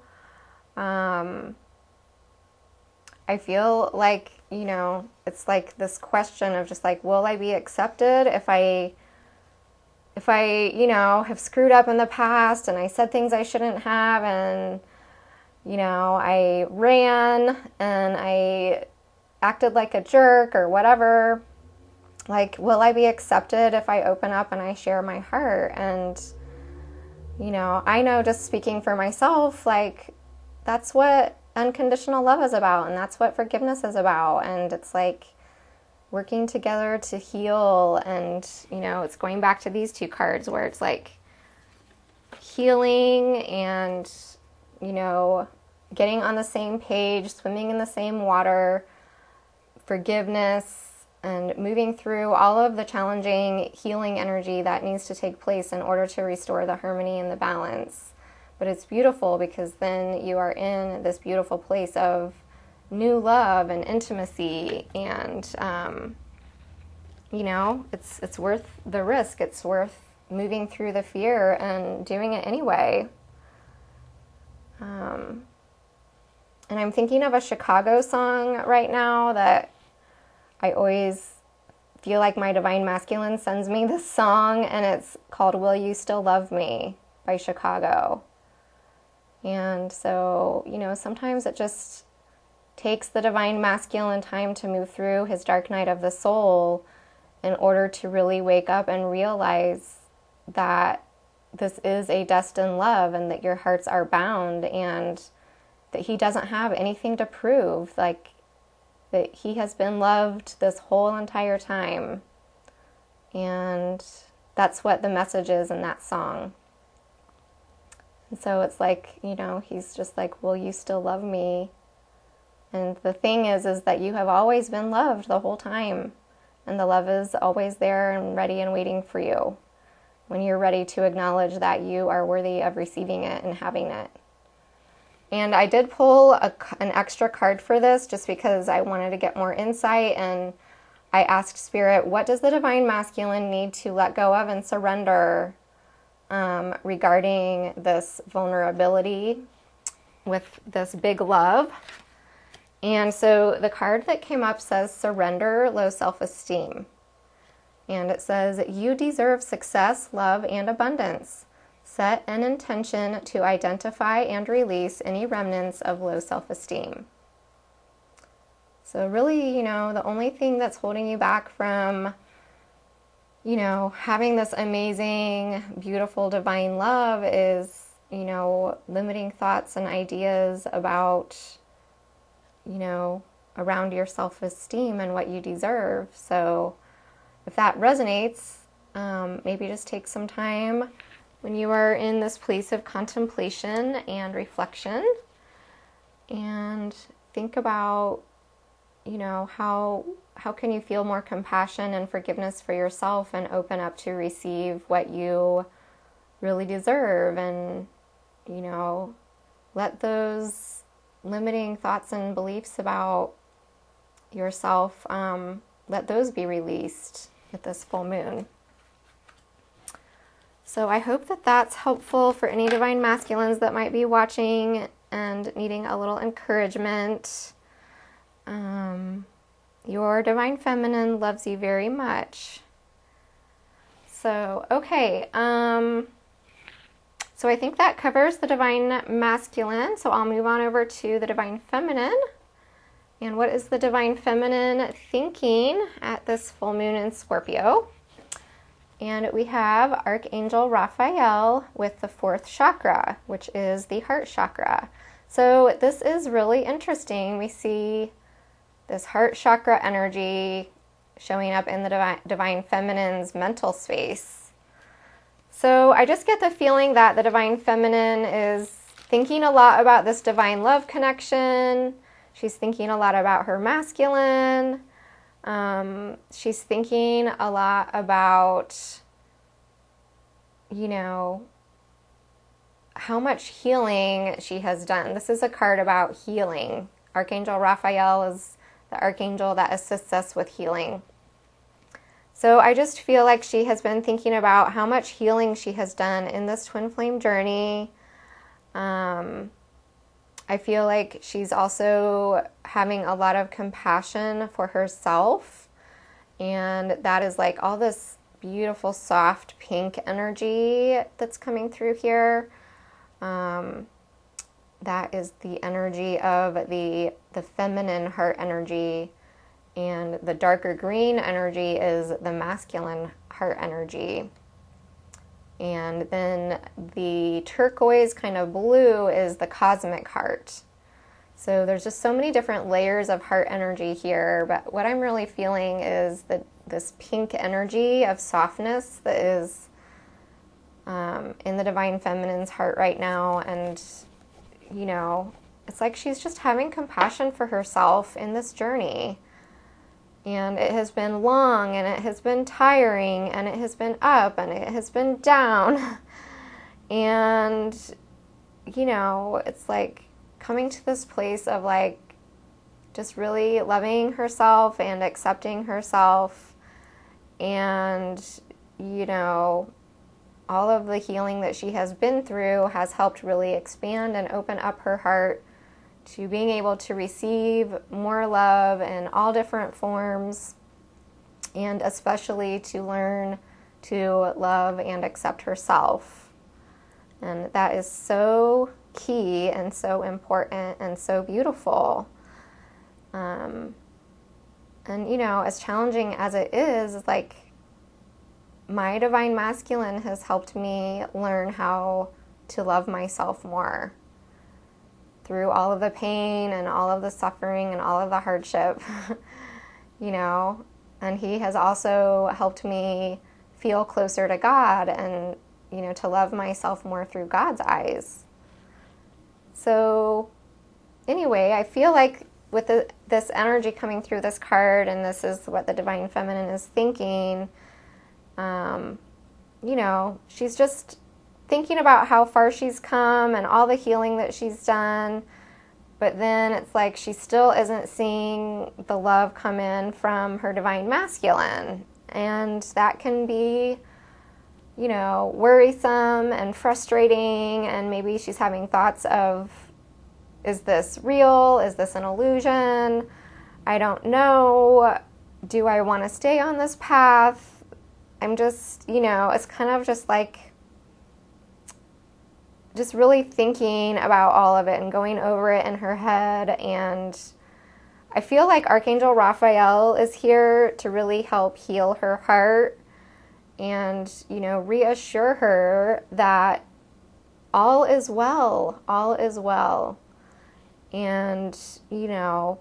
I feel like, you know, it's like this question of just like, will I be accepted if I, you know, have screwed up in the past and I said things I shouldn't have, and, you know, I ran and I acted like a jerk or whatever. Like, will I be accepted if I open up and I share my heart? And, you know, I know, just speaking for myself, like, that's what unconditional love is about, and that's what forgiveness is about. And it's like working together to heal. And, you know, it's going back to these two cards where it's like healing and, you know, getting on the same page, swimming in the same water, forgiveness, and moving through all of the challenging healing energy that needs to take place in order to restore the harmony and the balance. But it's beautiful because then you are in this beautiful place of new love and intimacy, and you know, it's worth the risk. It's worth moving through the fear and doing it anyway. And I'm thinking of a Chicago song right now that I always feel like my divine masculine sends me this song, and it's called Will You Still Love Me by Chicago. And so, you know, sometimes it just takes the divine masculine time to move through his dark night of the soul in order to really wake up and realize that this is a destined love, and that your hearts are bound, and that he doesn't have anything to prove. Like, that he has been loved this whole entire time. And that's what the message is in that song. And so it's like, you know, he's just like, will you still love me? And the thing is that you have always been loved the whole time. And the love is always there and ready and waiting for you when you're ready to acknowledge that you are worthy of receiving it and having it. And I did pull an extra card for this just because I wanted to get more insight, and I asked Spirit, what does the divine masculine need to let go of and surrender regarding this vulnerability with this big love? And so the card that came up says surrender low self-esteem. And it says, you deserve success, love, and abundance. Set an intention to identify and release any remnants of low self-esteem. So really, the only thing that's holding you back from, having this amazing, beautiful, divine love is, limiting thoughts and ideas about, around your self-esteem and what you deserve. So if that resonates, maybe just take some time when you are in this place of contemplation and reflection and think about, how can you feel more compassion and forgiveness for yourself and open up to receive what you really deserve, and, let those limiting thoughts and beliefs about yourself, let those be released with this full moon. So I hope that that's helpful for any divine masculines that might be watching and needing a little encouragement. Your divine feminine loves you very much. So, okay. So I think that covers the divine masculine. So I'll move on over to the divine feminine. And what is the divine feminine thinking at this full moon in Scorpio? And we have Archangel Raphael with the 4th chakra, which is the heart chakra. So this is really interesting. We see this heart chakra energy showing up in the divine feminine's mental space. So I just get the feeling that the divine feminine is thinking a lot about this divine love connection. She's thinking a lot about her masculine. She's thinking a lot about, how much healing she has done. This is a card about healing. Archangel Raphael is the archangel that assists us with healing. So I just feel like she has been thinking about how much healing she has done in this twin flame journey. I feel like she's also having a lot of compassion for herself. And that is like all this beautiful, soft pink energy that's coming through here. That is the energy of the feminine heart energy. And the darker green energy is the masculine heart energy. And then the turquoise kind of blue is the cosmic heart. So there's just so many different layers of heart energy here. But what I'm really feeling is that this pink energy of softness that is in the divine feminine's heart right now. And, it's like she's just having compassion for herself in this journey. And it has been long, and it has been tiring, and it has been up, and it has been down. And, it's like coming to this place of like just really loving herself and accepting herself. And, all of the healing that she has been through has helped really expand and open up her heart to being able to receive more love in all different forms, and especially to learn to love and accept herself. And that is so key and so important and so beautiful. And, as challenging as it is, like, my divine masculine has helped me learn how to love myself more through all of the pain and all of the suffering and all of the hardship, and he has also helped me feel closer to God and, to love myself more through God's eyes. So anyway, I feel like with this energy coming through this card, and this is what the divine feminine is thinking, she's just thinking about how far she's come and all the healing that she's done. But then it's like she still isn't seeing the love come in from her divine masculine. And that can be, worrisome and frustrating. And maybe she's having thoughts of, is this real? Is this an illusion? I don't know. Do I want to stay on this path? I'm just, it's kind of just like, just really thinking about all of it and going over it in her head. And I feel like Archangel Raphael is here to really help heal her heart and, you know, reassure her that all is well, all is well. And, you know,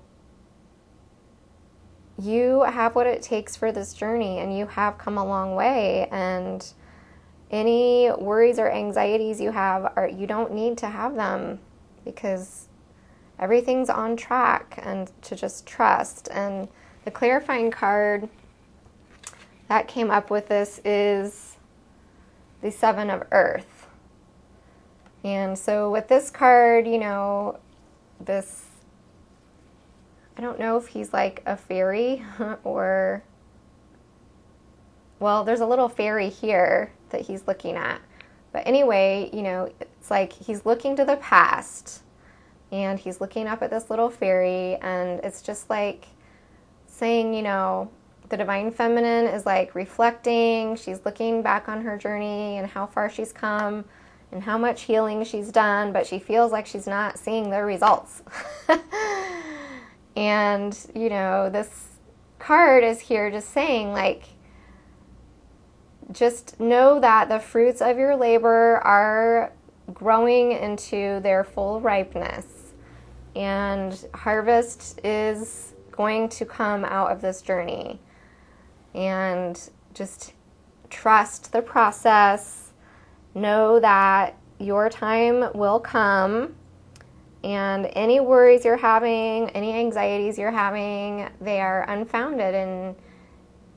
you have what it takes for this journey, and you have come a long way, and any worries or anxieties you have, you don't need to have them, because everything's on track, and to just trust. And the clarifying card that came up with this is the Seven of Earth. And so with this card, you know, this, I don't know if he's like a fairy or, well, there's a little fairy here that he's looking at. But anyway, you know, it's like he's looking to the past, and he's looking up at this little fairy, and it's just like saying, you know, the divine feminine is like reflecting. She's looking back on her journey and how far she's come and how much healing she's done, but she feels like she's not seeing the results. And, you know, this card is here just saying, like, just know that the fruits of your labor are growing into their full ripeness, and harvest is going to come out of this journey. And just trust the process. Know that your time will come, and any worries you're having, any anxieties you're having, they are unfounded, and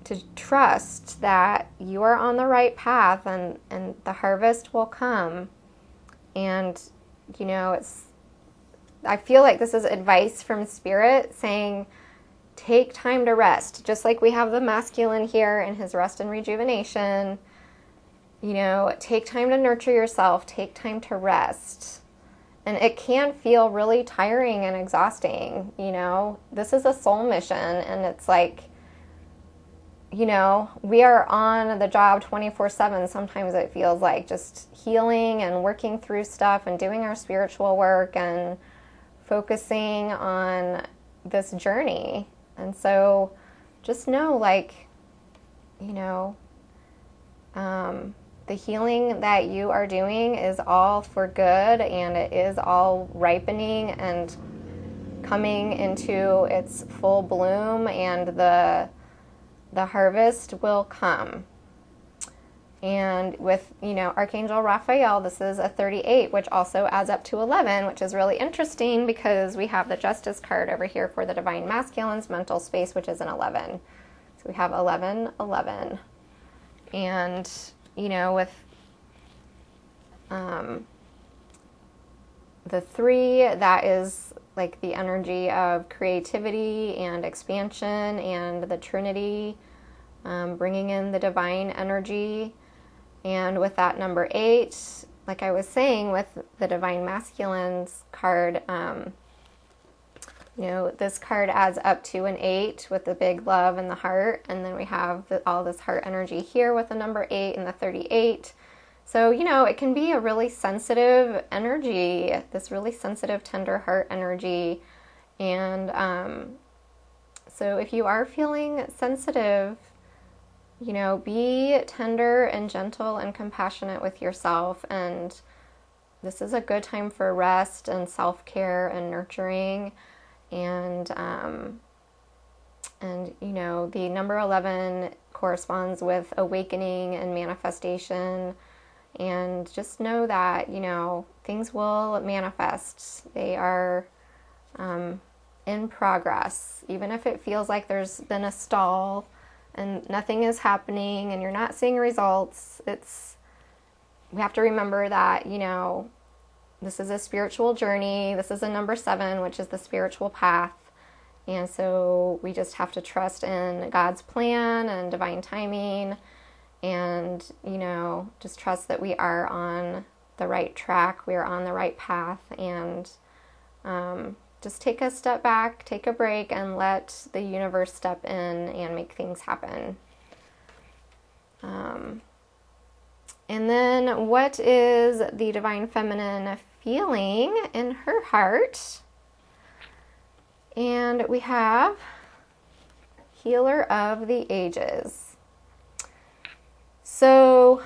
to trust that you are on the right path, and the harvest will come. And, you know, I feel like this is advice from Spirit saying, take time to rest. Just like we have the masculine here in his rest and rejuvenation, you know, take time to nurture yourself, take time to rest. And it can feel really tiring and exhausting, you know. This is a soul mission, and it's like, you know, we are on the job 24/7. Sometimes it feels like just healing and working through stuff and doing our spiritual work and focusing on this journey. And so just know, like, you know, the healing that you are doing is all for good, and it is all ripening and coming into its full bloom, and the harvest will come. And with, you know, Archangel Raphael, this is a 38, which also adds up to 11, which is really interesting because we have the Justice card over here for the Divine Masculine's mental space, which is an 11. So we have 11, 11. And, you know, with the 3, that is like the energy of creativity and expansion, and the Trinity, bringing in the divine energy. And with that number 8, like I was saying with the Divine Masculine's card, you know, this card adds up to an 8 with the big love and the heart. And then we have all this heart energy here with the number 8 and the 38. So, you know, it can be a really sensitive energy, this really sensitive, tender heart energy. And so if you are feeling sensitive, you know, be tender and gentle and compassionate with yourself. And this is a good time for rest and self-care and nurturing. And you know, the number 11 corresponds with awakening and manifestation. And just know that, you know, things will manifest. They are in progress. Even if it feels like there's been a stall and nothing is happening and you're not seeing results, we have to remember that, you know, this is a spiritual journey. This is a number 7, which is the spiritual path. And so we just have to trust in God's plan and divine timing, and, you know, just trust that we are on the right track. We are on the right path. And just take a step back, take a break, and let the universe step in and make things happen. And then what is the Divine Feminine feeling in her heart? And we have Healer of the Ages. So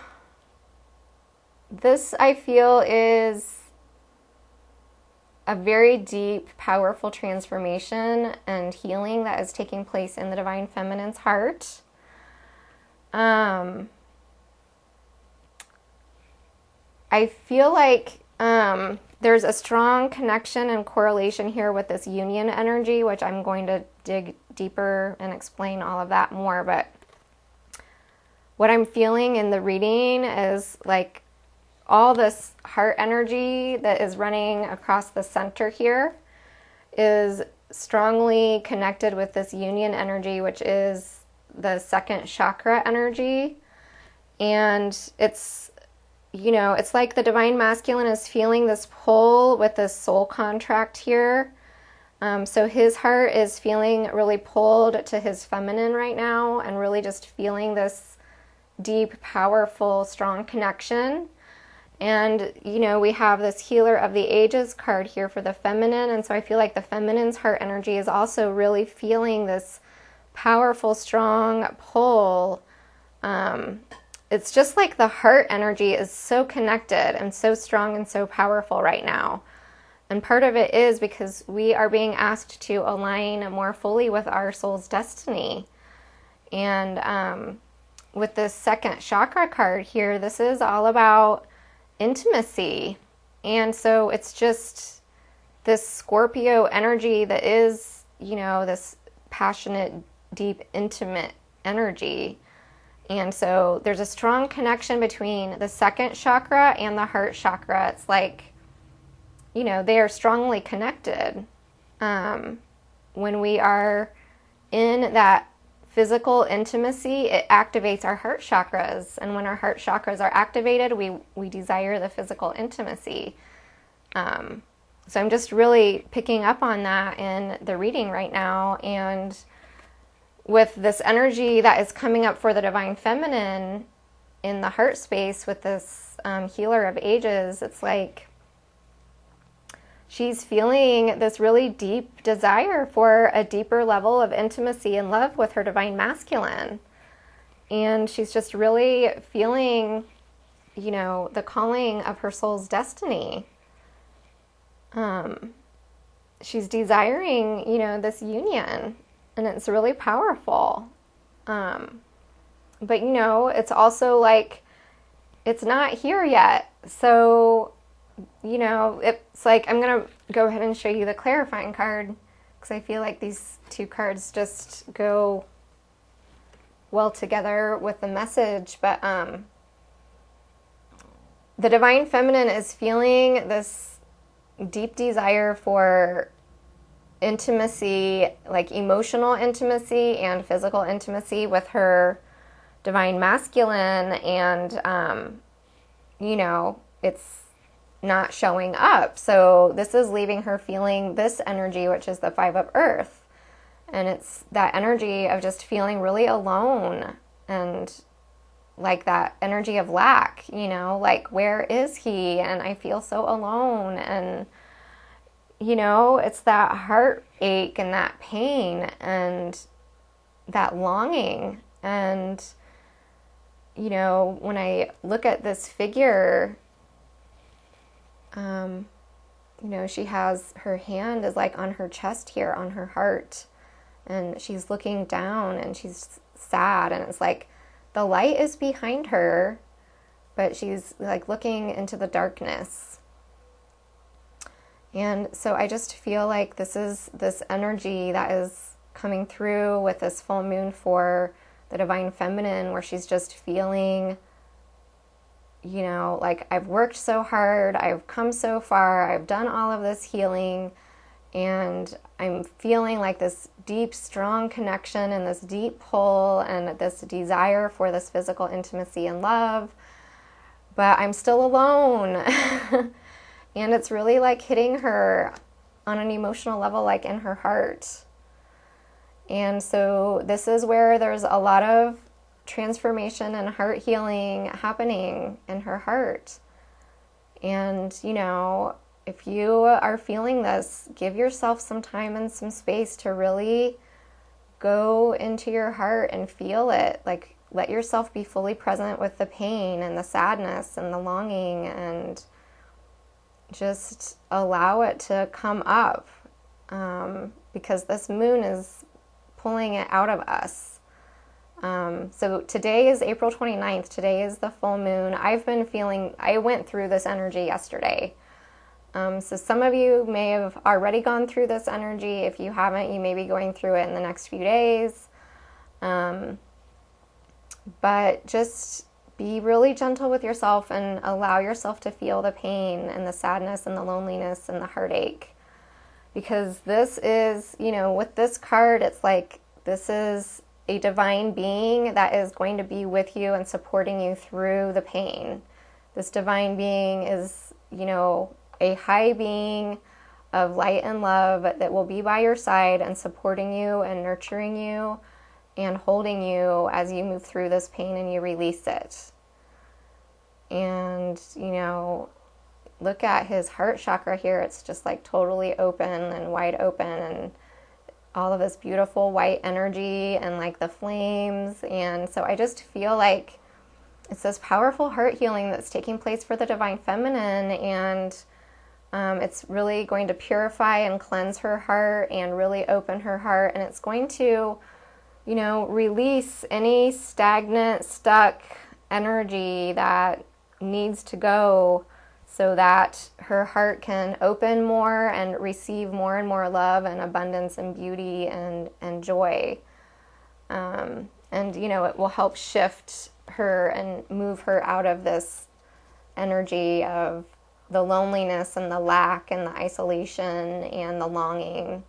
this, I feel, is a very deep, powerful transformation and healing that is taking place in the Divine Feminine's heart. I feel like there's a strong connection and correlation here with this union energy, which I'm going to dig deeper and explain all of that more. But what I'm feeling in the reading is like all this heart energy that is running across the center here is strongly connected with this union energy, which is the second chakra energy. And it's, you know, it's like the Divine Masculine is feeling this pull with this soul contract here. So his heart is feeling really pulled to his feminine right now and really just feeling this deep, powerful, strong connection. And, you know, we have this Healer of the Ages card here for the feminine. And so I feel like the feminine's heart energy is also really feeling this powerful, strong pull. It's just like the heart energy is so connected and so strong and so powerful right now. And part of it is because we are being asked to align more fully with our soul's destiny. And with this second chakra card here, this is all about intimacy. And so it's just this Scorpio energy that is, you know, this passionate, deep, intimate energy. And so there's a strong connection between the second chakra and the heart chakra. It's like, you know, they are strongly connected. When we are in that physical intimacy, it activates our heart chakras. And when our heart chakras are activated, we desire the physical intimacy. So I'm just really picking up on that in the reading right now. And with this energy that is coming up for the Divine Feminine in the heart space with this Healer of Ages, it's like she's feeling this really deep desire for a deeper level of intimacy and love with her Divine Masculine. And she's just really feeling, you know, the calling of her soul's destiny. She's desiring, you know, this union, and it's really powerful. But, you know, it's also like, it's not here yet. So, you know, it's like, I'm going to go ahead and show you the clarifying card, because I feel like these two cards just go well together with the message. But the Divine Feminine is feeling this deep desire for intimacy, like emotional intimacy and physical intimacy with her Divine Masculine. And, you know, it's not showing up. So this is leaving her feeling this energy, which is the Five of Earth. And it's that energy of just feeling really alone and like that energy of lack, you know, like, where is he? And I feel so alone. And, you know, it's that heartache and that pain and that longing. And, you know, when I look at this figure, you know, she has, her hand is like on her chest here, on her heart, and she's looking down and she's sad, and it's like the light is behind her, but she's like looking into the darkness. And so I just feel like this is this energy that is coming through with this full moon for the Divine Feminine, where she's just feeling, you know, like, I've worked so hard, I've come so far, I've done all of this healing, and I'm feeling like this deep, strong connection and this deep pull and this desire for this physical intimacy and love, but I'm still alone. And it's really like hitting her on an emotional level, like in her heart. And so this is where there's a lot of transformation and heart healing happening in her heart. And, you know, if you are feeling this, give yourself some time and some space to really go into your heart and feel it. Like, let yourself be fully present with the pain and the sadness and the longing, and just allow it to come up, because this moon is pulling it out of us. So today is April 29th. Today is the full moon. I went through this energy yesterday. So some of you may have already gone through this energy. If you haven't, you may be going through it in the next few days. But just be really gentle with yourself and allow yourself to feel the pain and the sadness and the loneliness and the heartache. Because this is, with this card, it's like this is a divine being that is going to be with you and supporting you through the pain. This divine being is, a high being of light and love that will be by your side and supporting you and nurturing you and holding you as you move through this pain and you release it. And, look at his heart chakra here. It's just like totally open and wide open, and all of this beautiful white energy and like the flames. And so I just feel like it's this powerful heart healing that's taking place for the divine feminine, and it's really going to purify and cleanse her heart and really open her heart, and it's going to, release any stagnant, stuck energy that needs to go, so that her heart can open more and receive more and more love and abundance and beauty and joy. And, it will help shift her and move her out of this energy of the loneliness and the lack and the isolation and the longing.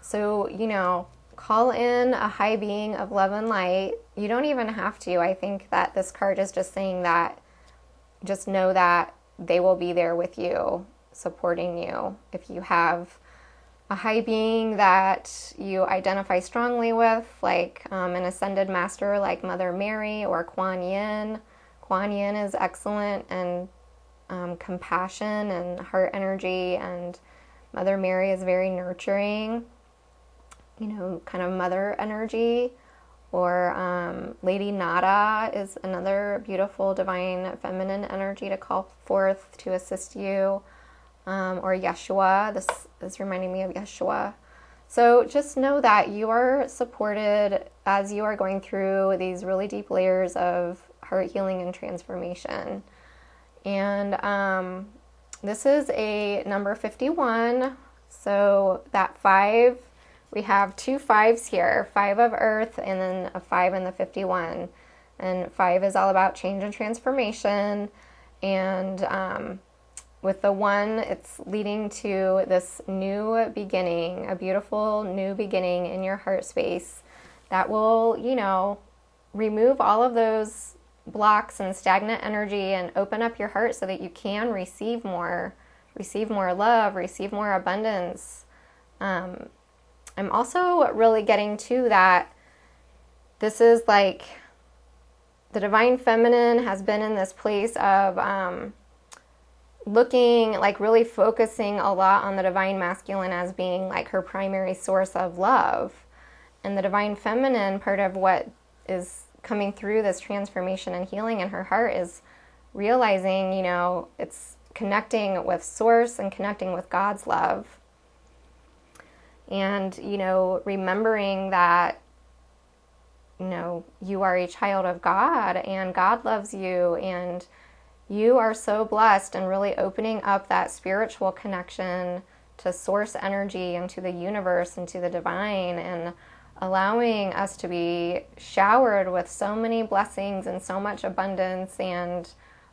So, call in a high being of love and light. You don't even have to. I think that this card is just saying that just know that they will be there with you, supporting you. If you have a high being that you identify strongly with, like an ascended master like Mother Mary or Kuan Yin. Kuan Yin is excellent, and compassion and heart energy, and Mother Mary is very nurturing, kind of mother energy. Or Lady Nada is another beautiful divine feminine energy to call forth to assist you. Or Yeshua. This is reminding me of Yeshua. So just know that you are supported as you are going through these really deep layers of heart healing and transformation. And this is a number 51. So that 5, we have 2 5s here, 5 of Earth and then a 5 in the 51. And 5 is all about change and transformation. And with the 1, it's leading to this new beginning, a beautiful new beginning in your heart space that will, remove all of those blocks and stagnant energy and open up your heart so that you can receive more love, receive more abundance. I'm also really getting to that this is like the divine feminine has been in this place of looking, like really focusing a lot on the divine masculine as being like her primary source of love. And the divine feminine, part of what is coming through this transformation and healing in her heart is realizing, it's connecting with source and connecting with God's love. And, remembering that, you are a child of God and God loves you, and you are so blessed, and really opening up that spiritual connection to source energy and to the universe and to the divine, and allowing us to be showered with so many blessings and so much abundance, and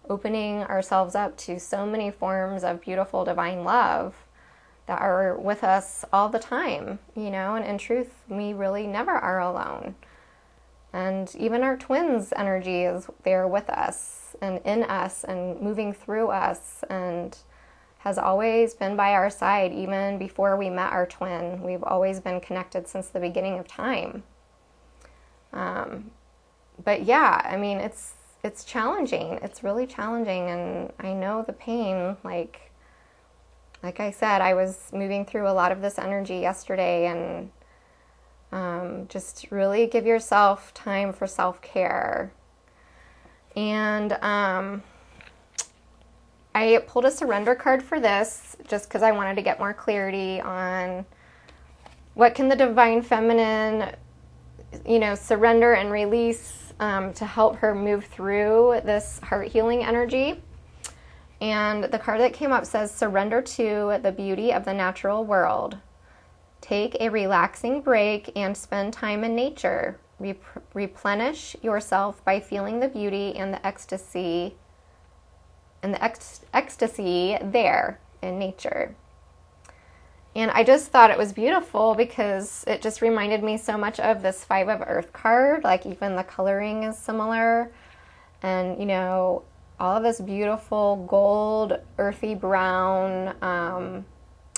opening ourselves up to so many forms of beautiful divine love that are with us all the time, and in truth, we really never are alone. And even our twins' energy is there with us and in us and moving through us, and has always been by our side even before we met our twin. We've always been connected since the beginning of time. But yeah, I mean, it's challenging. It's really challenging, and I know the pain, like, like I said, I was moving through a lot of this energy yesterday, and just really give yourself time for self-care. And I pulled a surrender card for this just because I wanted to get more clarity on what can the Divine Feminine, surrender and release to help her move through this heart healing energy. And the card that came up says, surrender to the beauty of the natural world. Take a relaxing break and spend time in nature. Replenish yourself by feeling the beauty and the ecstasy there in nature. And I just thought it was beautiful because it just reminded me so much of this 5 of Earth card. Like, even the coloring is similar. And, all of this beautiful gold, earthy brown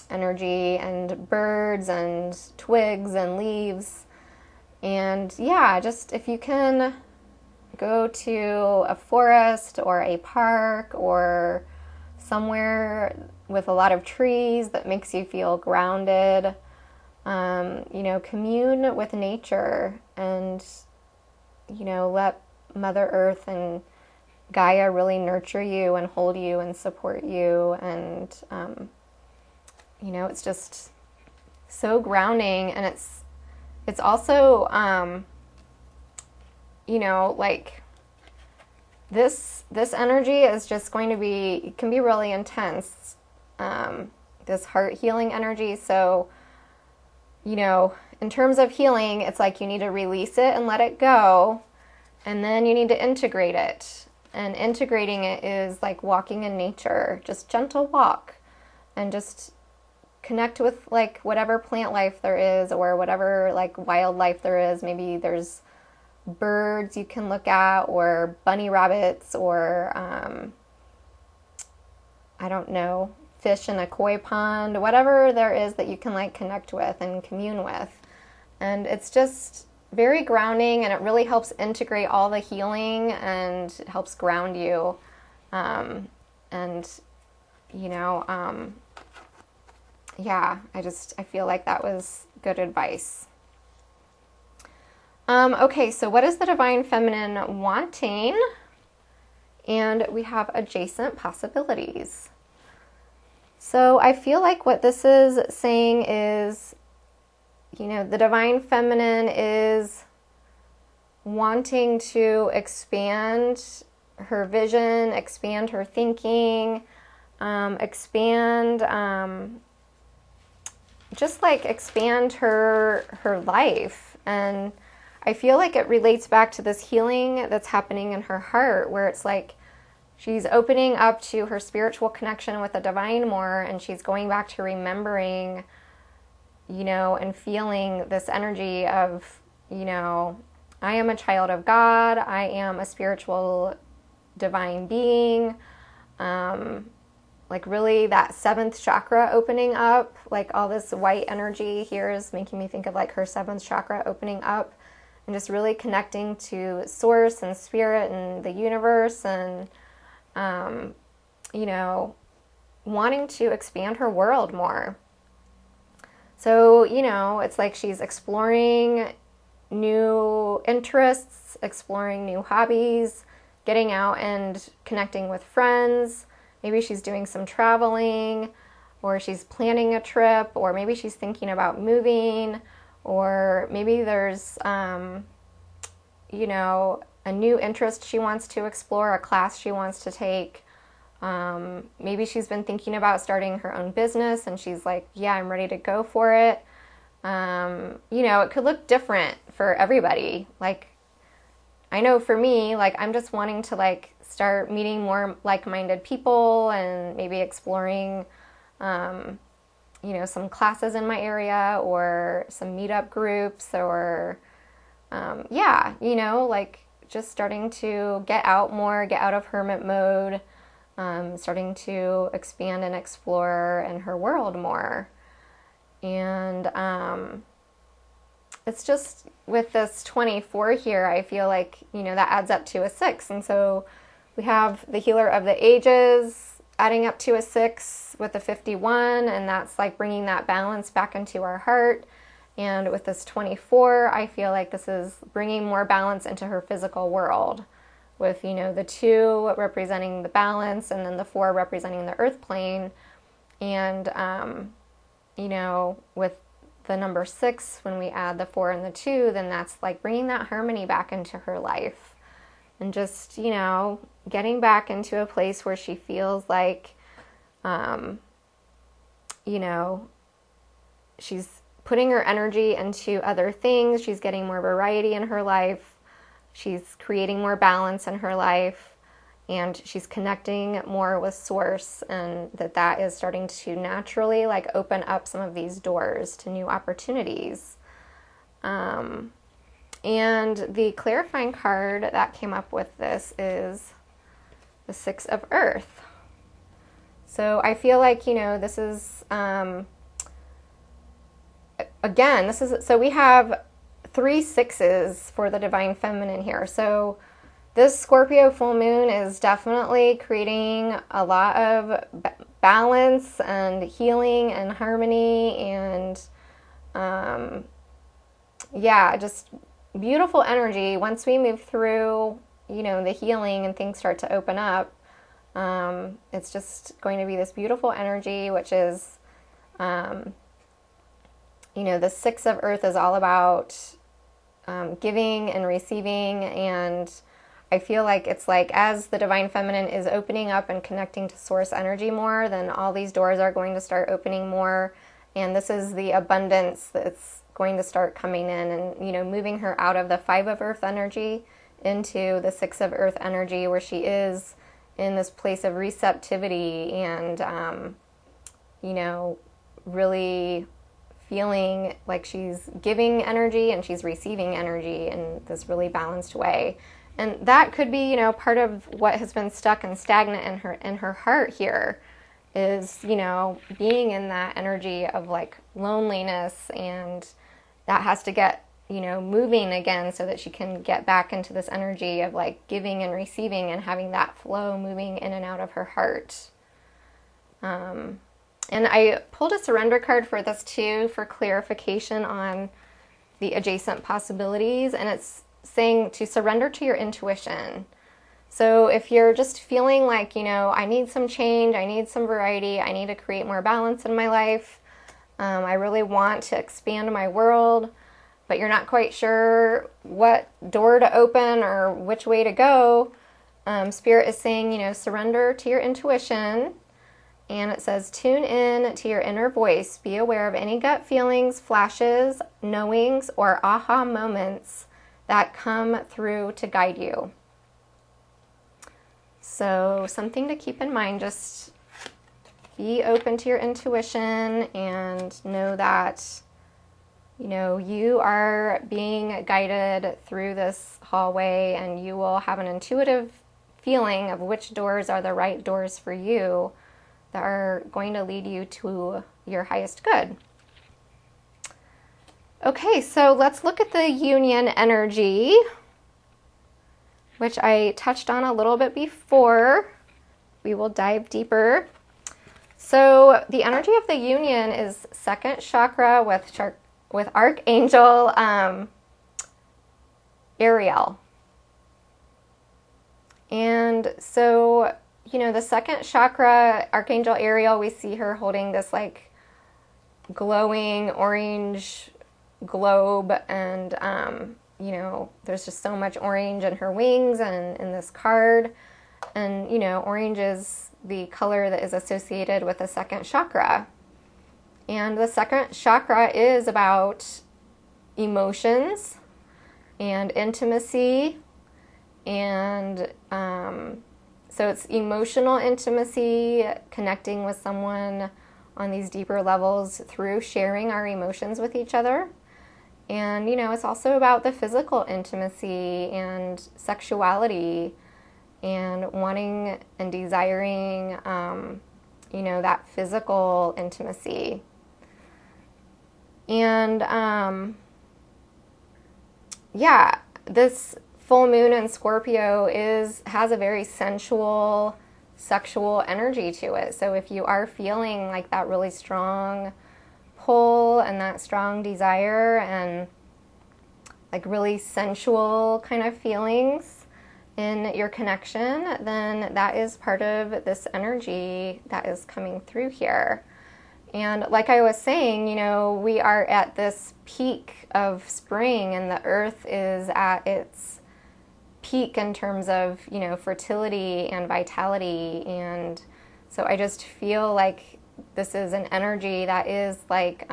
energy, and birds and twigs and leaves. And yeah, just if you can go to a forest or a park or somewhere with a lot of trees that makes you feel grounded, commune with nature and, let Mother Earth and Gaia really nurture you and hold you and support you. And, it's just so grounding. And it's also, like this energy is just going to be, can be really intense. This heart healing energy. So, in terms of healing, it's like you need to release it and let it go. And then you need to integrate it. And integrating it is like walking in nature, just gentle walk, and just connect with like whatever plant life there is or whatever like wildlife there is. Maybe there's birds you can look at, or bunny rabbits, or I don't know, fish in a koi pond, whatever there is that you can like connect with and commune with. And it's just very grounding, and it really helps integrate all the healing and it helps ground you. I feel like that was good advice. Okay, so what is the Divine Feminine wanting? And we have adjacent possibilities. So I feel like what this is saying is, the Divine Feminine is wanting to expand her vision, expand her thinking, expand her life. And I feel like it relates back to this healing that's happening in her heart, where it's like she's opening up to her spiritual connection with the divine more, and she's going back to remembering, and feeling this energy of, I am a child of God, I am a spiritual divine being, like really that 7th chakra opening up, like all this white energy here is making me think of like her 7th chakra opening up, and just really connecting to source and spirit and the universe, and, wanting to expand her world more. So, it's like she's exploring new interests, exploring new hobbies, getting out and connecting with friends. Maybe she's doing some traveling, or she's planning a trip, or maybe she's thinking about moving, or maybe there's, a new interest she wants to explore, a class she wants to take. Maybe she's been thinking about starting her own business and she's like, yeah, I'm ready to go for it. It could look different for everybody. Like, I know for me, like, I'm just wanting to like start meeting more like-minded people and maybe exploring, some classes in my area or some meetup groups, or, like just starting to get out more, get out of hermit mode, starting to expand and explore in her world more. And it's just with this 24 here, I feel like, that adds up to a 6. And so we have the healer of the ages, adding up to a 6 with the 51, and that's like bringing that balance back into our heart. And with this 24, I feel like this is bringing more balance into her physical world, with, you know, the 2 representing the balance and then the 4 representing the earth plane. And, you know, with the number 6, when we add the 4 and the 2, then that's like bringing that harmony back into her life. And just, you know, getting back into a place where she feels like, you know, she's putting her energy into other things. She's getting more variety in her life. She's creating more balance in her life. And she's connecting more with Source. And that is starting to naturally like open up some of these doors to new opportunities. And the clarifying card that came up with this is the 6 of Earth. So I feel like, you know, this is, again, so we have 3 6s for the Divine Feminine here. So this Scorpio full moon is definitely creating a lot of balance and healing and harmony and, yeah, just beautiful energy. Once we move through, you know, the healing and things start to open up, it's just going to be this beautiful energy, which is, you know, the 6 of Earth is all about giving and receiving. And I feel like it's like as the Divine Feminine is opening up and connecting to Source energy more, then all these doors are going to start opening more. And this is the abundance that's going to start coming in and, you know, moving her out of the 5 of Earth energy into the 6 of Earth energy, where she is in this place of receptivity and, you know, really feeling like she's giving energy and she's receiving energy in this really balanced way. And that could be, you know, part of what has been stuck and stagnant in her heart here is, you know, being in that energy of like loneliness, and that has to get, you know, moving again so that she can get back into this energy of like giving and receiving and having that flow moving in and out of her heart. And I pulled a surrender card for this too, for clarification on the adjacent possibilities, and it's saying to surrender to your intuition. So if you're just feeling like, you know, I need some change, I need some variety, I need to create more balance in my life, I really want to expand my world, but you're not quite sure what door to open or which way to go, Spirit is saying, you know, surrender to your intuition. And it says, tune in to your inner voice. Be aware of any gut feelings, flashes, knowings, or aha moments that come through to guide you. So something to keep in mind, just be open to your intuition and know that, you know, you are being guided through this hallway, and you will have an intuitive feeling of which doors are the right doors for you that are going to lead you to your highest good. Okay, so let's look at the union energy, which I touched on a little bit before. We will dive deeper. So the energy of the union is second chakra with Archangel Ariel. And so, you know, the second chakra, Archangel Ariel, we see her holding this like glowing orange globe, and you know, there's just so much orange in her wings and in this card. And, you know, orange is the color that is associated with the second chakra. And the second chakra is about emotions and intimacy. And so it's emotional intimacy, connecting with someone on these deeper levels through sharing our emotions with each other. And, you know, it's also about the physical intimacy and sexuality and wanting and desiring, you know, that physical intimacy. And, this full moon in Scorpio has a very sensual sexual energy to it. So if you are feeling like that really strong pull and that strong desire and like really sensual kind of feelings in your connection, then that is part of this energy that is coming through here. And like I was saying, you know, we are at this peak of spring, and the earth is at its peak in terms of, you know, fertility and vitality. And so I just feel like this is an energy that is like,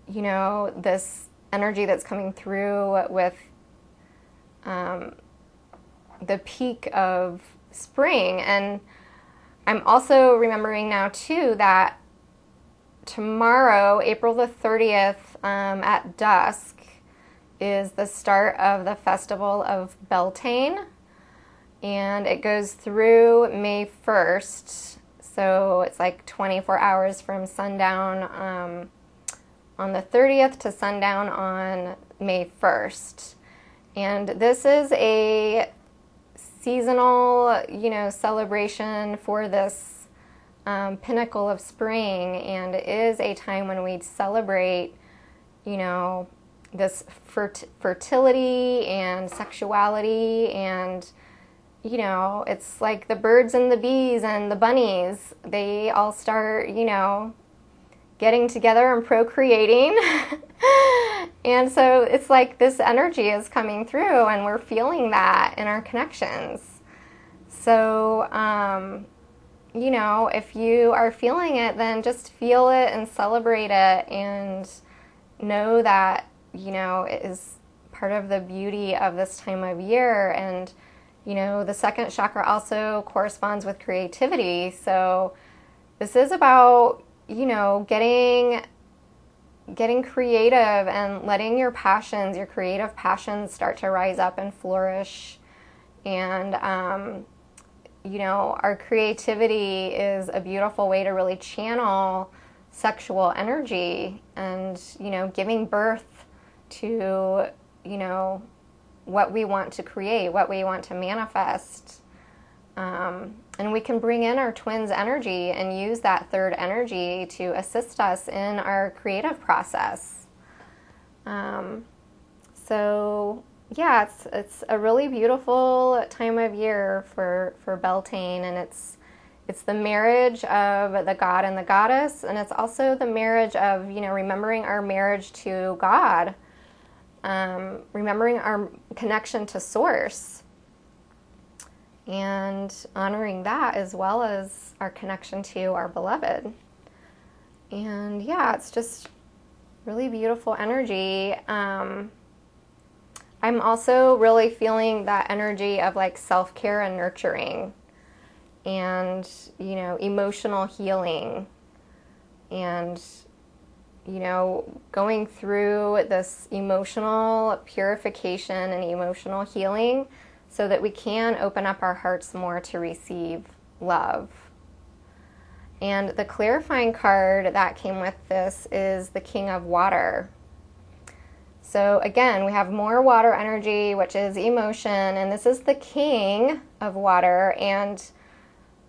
you know, this energy that's coming through with the peak of spring. And I'm also remembering now too that tomorrow, April the 30th, at dusk, is the start of the festival of Beltane, and it goes through May 1st, so it's like 24 hours from sundown on the 30th to sundown on May 1st. And this is a seasonal, you know, celebration for this pinnacle of spring, and it is a time when we celebrate, you know, this fertility and sexuality, and, you know, it's like the birds and the bees and the bunnies, they all start, you know, getting together and procreating. And so it's like this energy is coming through, and we're feeling that in our connections. So, you know, if you are feeling it, then just feel it and celebrate it, and know that, you know, it is part of the beauty of this time of year. And, you know, the second chakra also corresponds with creativity. So this is about, you know, getting creative and letting your passions, your creative passions, start to rise up and flourish. And, you know, our creativity is a beautiful way to really channel sexual energy and, you know, giving birth to, you know, what we want to create, what we want to manifest. And we can bring in our twins' energy and use that third energy to assist us in our creative process. So yeah, it's a really beautiful time of year for Beltane, and it's the marriage of the god and the goddess, and it's also the marriage of, you know, remembering our marriage to God, remembering our connection to Source, and honoring that, as well as our connection to our beloved. And yeah, it's just really beautiful energy. I'm also really feeling that energy of like self-care and nurturing, and, you know, emotional healing, and, you know, going through this emotional purification and emotional healing so that we can open up our hearts more to receive love. And the clarifying card that came with this is the King of Water. So again, we have more water energy, which is emotion, and this is the King of Water. And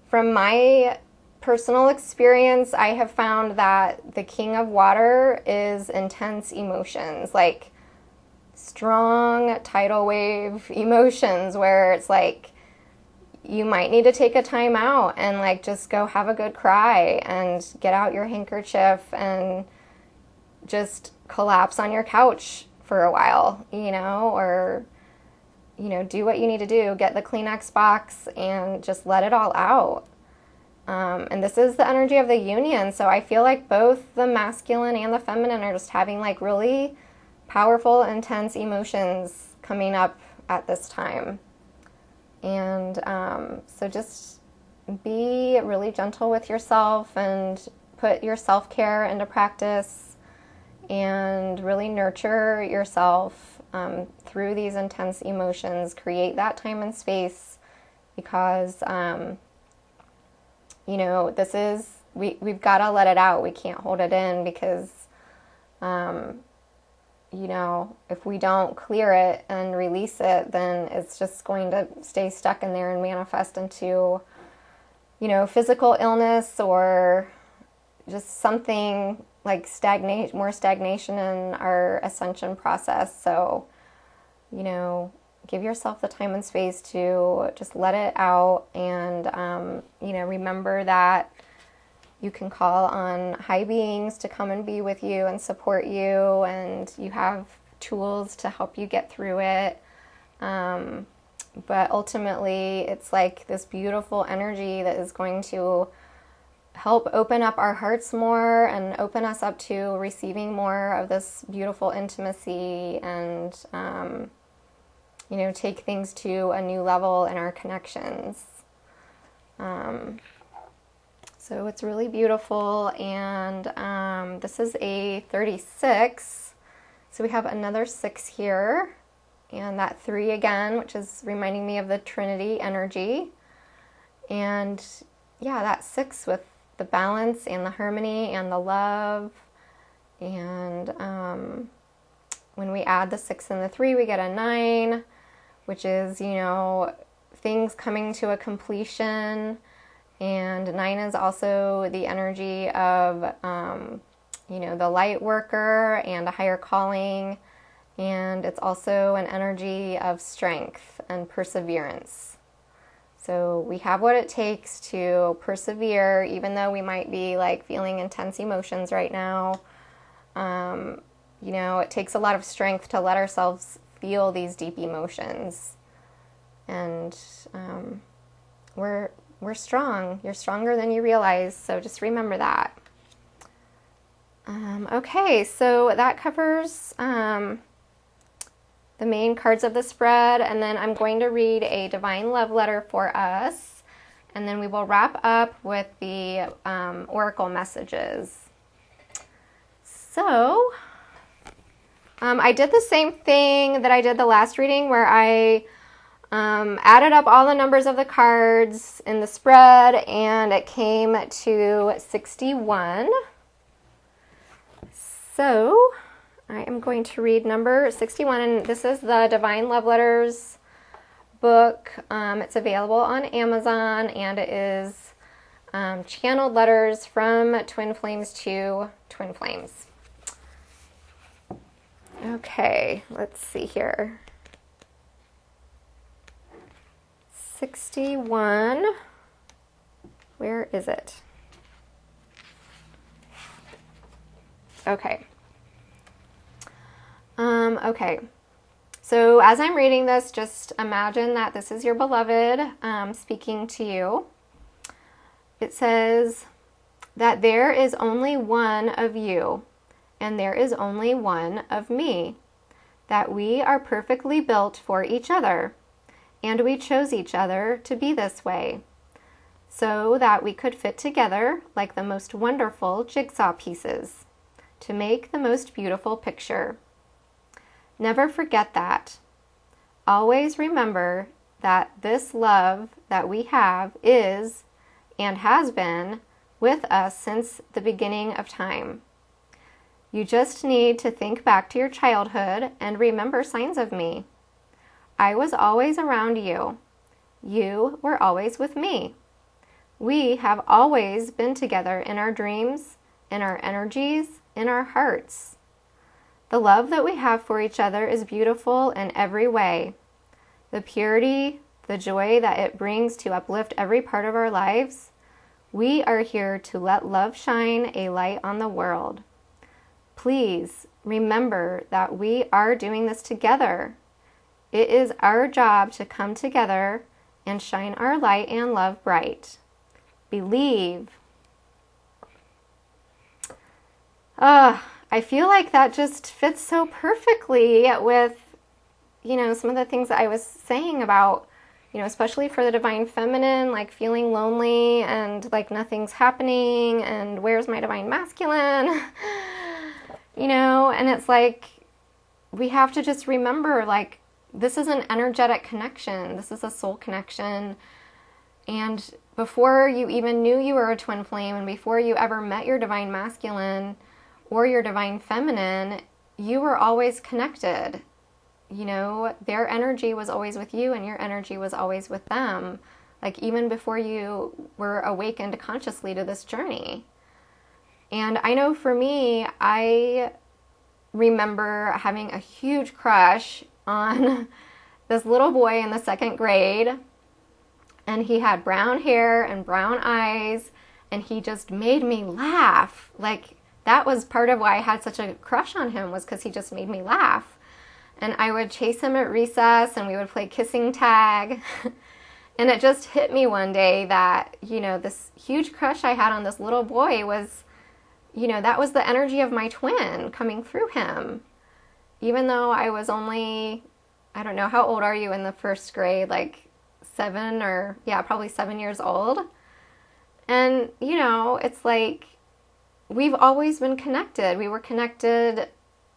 from my personal experience, I have found that the King of Water is intense emotions, like strong tidal wave emotions, where it's like you might need to take a time out and like just go have a good cry and get out your handkerchief and just collapse on your couch for a while, you know, or, you know, do what you need to do, get the Kleenex box and just let it all out. And this is the energy of the union, so I feel like both the masculine and the feminine are just having like really powerful, intense emotions coming up at this time. And so just be really gentle with yourself and put your self-care into practice and really nurture yourself through these intense emotions. Create that time and space, because you know, this is, we've got to let it out. We can't hold it in, because you know, if we don't clear it and release it, then it's just going to stay stuck in there and manifest into, you know, physical illness or just something like more stagnation in our ascension process. So, you know, give yourself the time and space to just let it out, and, you know, remember that you can call on high beings to come and be with you and support you, and you have tools to help you get through it. But ultimately, it's like this beautiful energy that is going to help open up our hearts more and open us up to receiving more of this beautiful intimacy, and, you know, take things to a new level in our connections. So it's really beautiful, and this is a 36, so we have another 6 here, and that 3 again, which is reminding me of the Trinity energy, and yeah, that 6 with the balance and the harmony and the love, and when we add the 6 and the 3, we get a 9, which is, you know, things coming to a completion. And 9 is also the energy of, you know, the light worker and a higher calling. And it's also an energy of strength and perseverance. So we have what it takes to persevere, even though we might be like feeling intense emotions right now. You know, it takes a lot of strength to let ourselves feel these deep emotions. And we're strong. You're stronger than you realize, so just remember that. Okay, so that covers the main cards of the spread, and then I'm going to read a divine love letter for us, and then we will wrap up with the oracle messages. So, I did the same thing that I did the last reading, where I added up all the numbers of the cards in the spread, and it came to 61. So I am going to read number 61, and this is the Divine Love Letters book. It's available on Amazon, and it is channeled letters from Twin Flames to Twin Flames. Okay, let's see here. 61. Where is it? Okay. Okay. So as I'm reading this, just imagine that this is your beloved speaking to you. It says that there is only one of you, and there is only one of me, that we are perfectly built for each other. And we chose each other to be this way, so that we could fit together like the most wonderful jigsaw pieces, to make the most beautiful picture. Never forget that. Always remember that this love that we have is, and has been, with us since the beginning of time. You just need to think back to your childhood and remember signs of me. I was always around you. You were always with me. We have always been together in our dreams, in our energies, in our hearts. The love that we have for each other is beautiful in every way. The purity, the joy that it brings to uplift every part of our lives. We are here to let love shine a light on the world. Please remember that we are doing this together. It is our job to come together and shine our light and love bright. Believe. I feel like that just fits so perfectly with, you know, some of the things that I was saying about, you know, especially for the divine feminine, like feeling lonely and like nothing's happening and where's my divine masculine? You know, and it's like we have to just remember, like, this is an energetic connection. This is a soul connection. And before you even knew you were a twin flame, and before you ever met your divine masculine or your divine feminine, you were always connected. You know, their energy was always with you and your energy was always with them. Like even before you were awakened consciously to this journey. And I know for me, I remember having a huge crush on this little boy in the 2nd grade. And he had brown hair and brown eyes. And he just made me laugh. Like that was part of why I had such a crush on him, was because he just made me laugh. And I would chase him at recess and we would play kissing tag. And it just hit me one day that, you know, this huge crush I had on this little boy was, you know, that was the energy of my twin coming through him. Even though I was only, I don't know, how old are you in the 1st grade? Like 7 or, yeah, probably 7 years old. And, you know, it's like we've always been connected. We were connected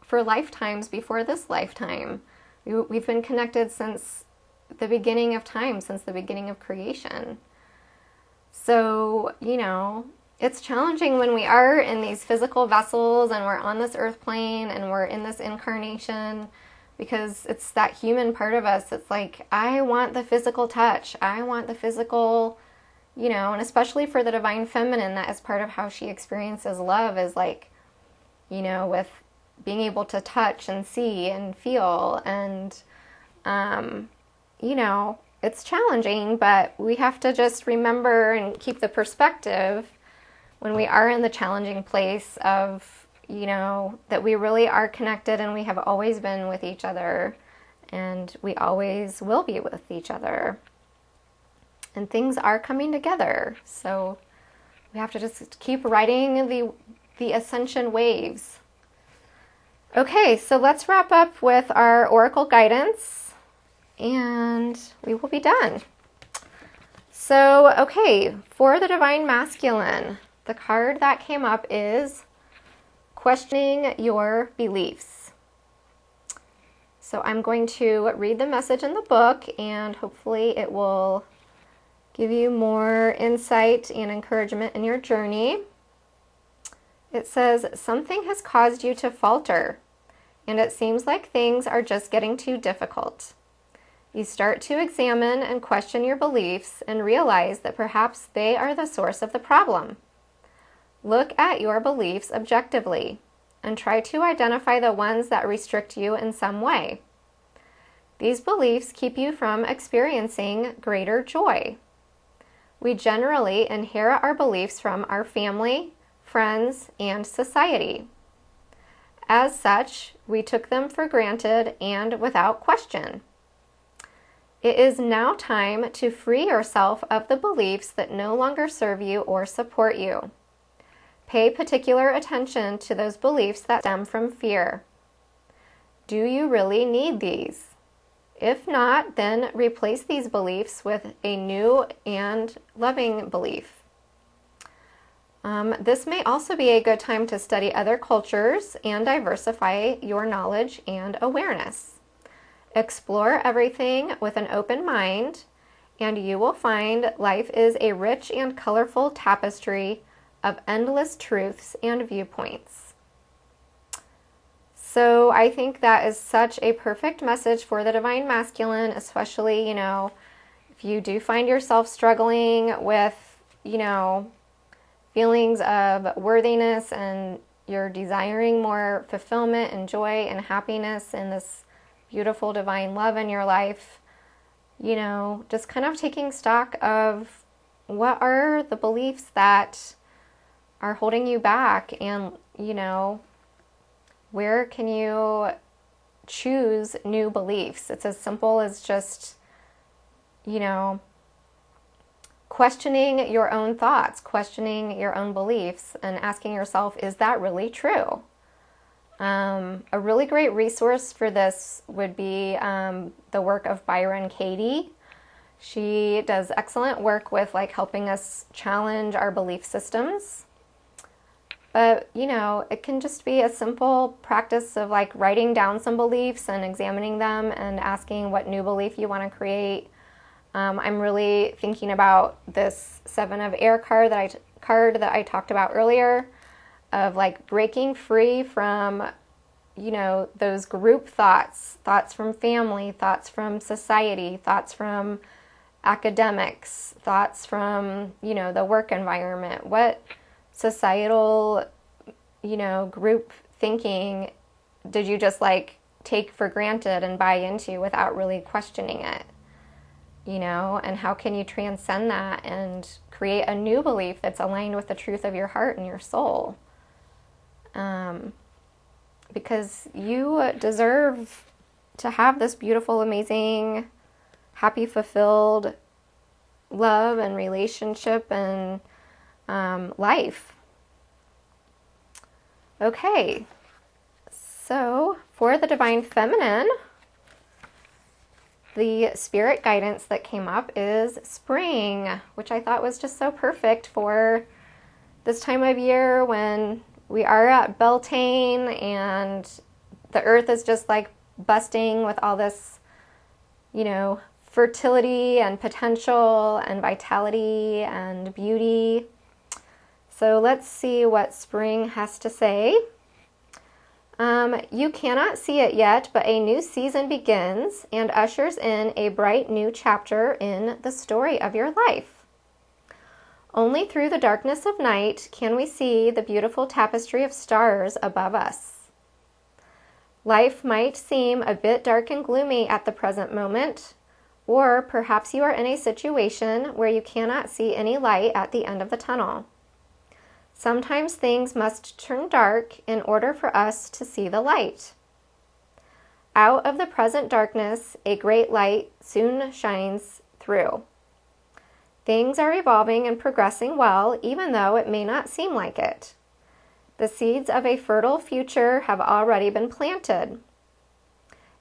for lifetimes before this lifetime. We've been connected since the beginning of time, since the beginning of creation. So, you know, it's challenging when we are in these physical vessels and we're on this earth plane and we're in this incarnation, because it's that human part of us. It's like, I want the physical touch. I want the physical, you know, and especially for the divine feminine, that is part of how she experiences love, is like, you know, with being able to touch and see and feel. And, you know, it's challenging, but we have to just remember and keep the perspective when we are in the challenging place of, you know, that we really are connected and we have always been with each other and we always will be with each other. And things are coming together. So we have to just keep riding the ascension waves. Okay, so let's wrap up with our oracle guidance and we will be done. So, okay, for the divine masculine, the card that came up is questioning your beliefs. So I'm going to read the message in the book and hopefully it will give you more insight and encouragement in your journey. It says, something has caused you to falter, and it seems like things are just getting too difficult. You start to examine and question your beliefs and realize that perhaps they are the source of the problem. Look at your beliefs objectively and try to identify the ones that restrict you in some way. These beliefs keep you from experiencing greater joy. We generally inherit our beliefs from our family, friends, and society. As such, we took them for granted and without question. It is now time to free yourself of the beliefs that no longer serve you or support you. Pay particular attention to those beliefs that stem from fear. Do you really need these? If not, then replace these beliefs with a new and loving belief. This may also be a good time to study other cultures and diversify your knowledge and awareness. Explore everything with an open mind, and you will find life is a rich and colorful tapestry of endless truths and viewpoints. So I think that is such a perfect message for the divine masculine, especially, you know, if you do find yourself struggling with, you know, feelings of worthiness and you're desiring more fulfillment and joy and happiness in this beautiful divine love in your life, you know, just kind of taking stock of what are the beliefs that are holding you back, and, you know, where can you choose new beliefs? It's as simple as just, you know, questioning your own thoughts, questioning your own beliefs, and asking yourself, is that really true? A really great resource for this would be the work of Byron Katie. She does excellent work with like helping us challenge our belief systems. But, you know, it can just be a simple practice of like writing down some beliefs and examining them and asking what new belief you want to create. I'm really thinking about this 7 of Air card that I talked about earlier, of like breaking free from, those group thoughts, thoughts from family, thoughts from society, thoughts from academics, thoughts from, the work environment. What societal, group thinking did you just take for granted and buy into without really questioning it? And how can you transcend that and create a new belief that's aligned with the truth of your heart and your soul? Because you deserve to have this beautiful, amazing, happy, fulfilled love and relationship and life. Okay, so for the Divine Feminine, the spirit guidance that came up is spring, which I thought was just so perfect for this time of year when we are at Beltane and the earth is just busting with all this, fertility and potential and vitality and beauty. So let's see what spring has to say. You cannot see it yet, but a new season begins and ushers in a bright new chapter in the story of your life. Only through the darkness of night can we see the beautiful tapestry of stars above us. Life might seem a bit dark and gloomy at the present moment, or perhaps you are in a situation where you cannot see any light at the end of the tunnel. Sometimes things must turn dark in order for us to see the light. Out of the present darkness, a great light soon shines through. Things are evolving and progressing well, even though it may not seem like it. The seeds of a fertile future have already been planted.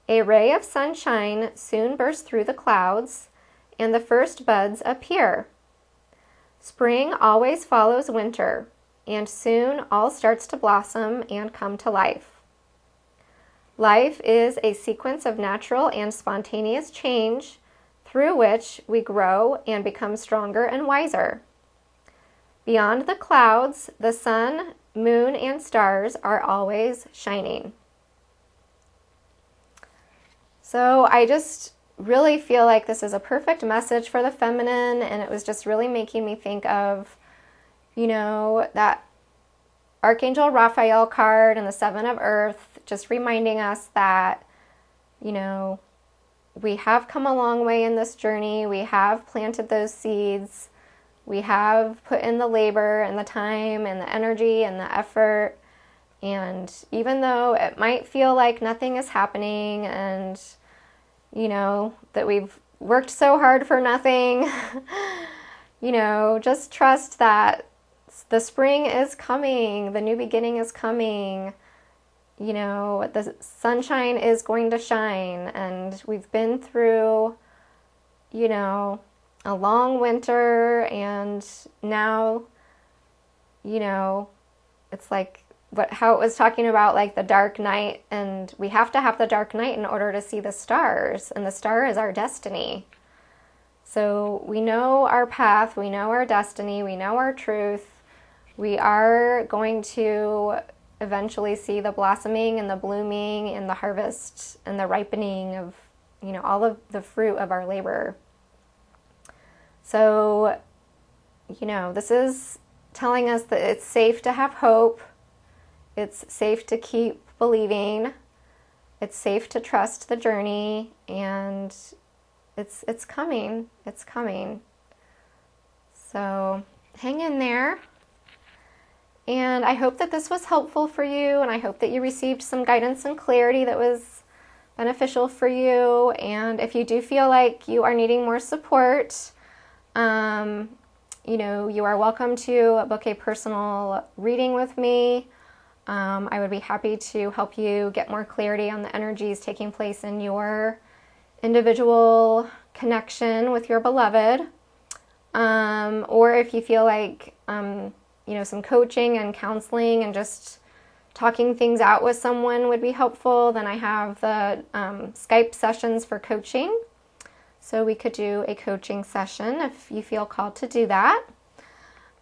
A ray of sunshine soon bursts through the clouds, and the first buds appear. Spring always follows winter, and soon all starts to blossom and come to life. Life is a sequence of natural and spontaneous change through which we grow and become stronger and wiser. Beyond the clouds, the sun, moon, and stars are always shining. So I just really feel like this is a perfect message for the feminine, and it was just really making me think of, that Archangel Raphael card and the Seven of Earth, just reminding us that, we have come a long way in this journey. We have planted those seeds. We have put in the labor and the time and the energy and the effort. And even though it might feel like nothing is happening and, that we've worked so hard for nothing, just trust that the spring is coming. The new beginning is coming. The sunshine is going to shine, and we've been through, a long winter, and now, it's how it was talking about the dark night, and we have to have the dark night in order to see the stars, and the star is our destiny. So we know our path, we know our destiny, we know our truth. We are going to eventually see the blossoming and the blooming and the harvest and the ripening of, all of the fruit of our labor. So, this is telling us that it's safe to have hope. It's safe to keep believing. It's safe to trust the journey, and it's coming. It's coming. So hang in there. And I hope that this was helpful for you, and I hope that you received some guidance and clarity that was beneficial for you. And if you do feel like you are needing more support, you are welcome to book a personal reading with me. I would be happy to help you get more clarity on the energies taking place in your individual connection with your beloved. Or if you feel like some coaching and counseling and just talking things out with someone would be helpful, then I have the Skype sessions for coaching. So we could do a coaching session if you feel called to do that.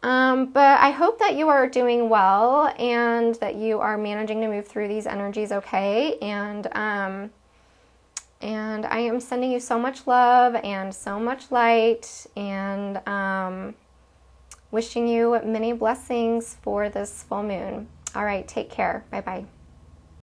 But I hope that you are doing well and that you are managing to move through these energies okay. And I am sending you so much love and so much light, and wishing you many blessings for this full moon. All right, take care. Bye-bye.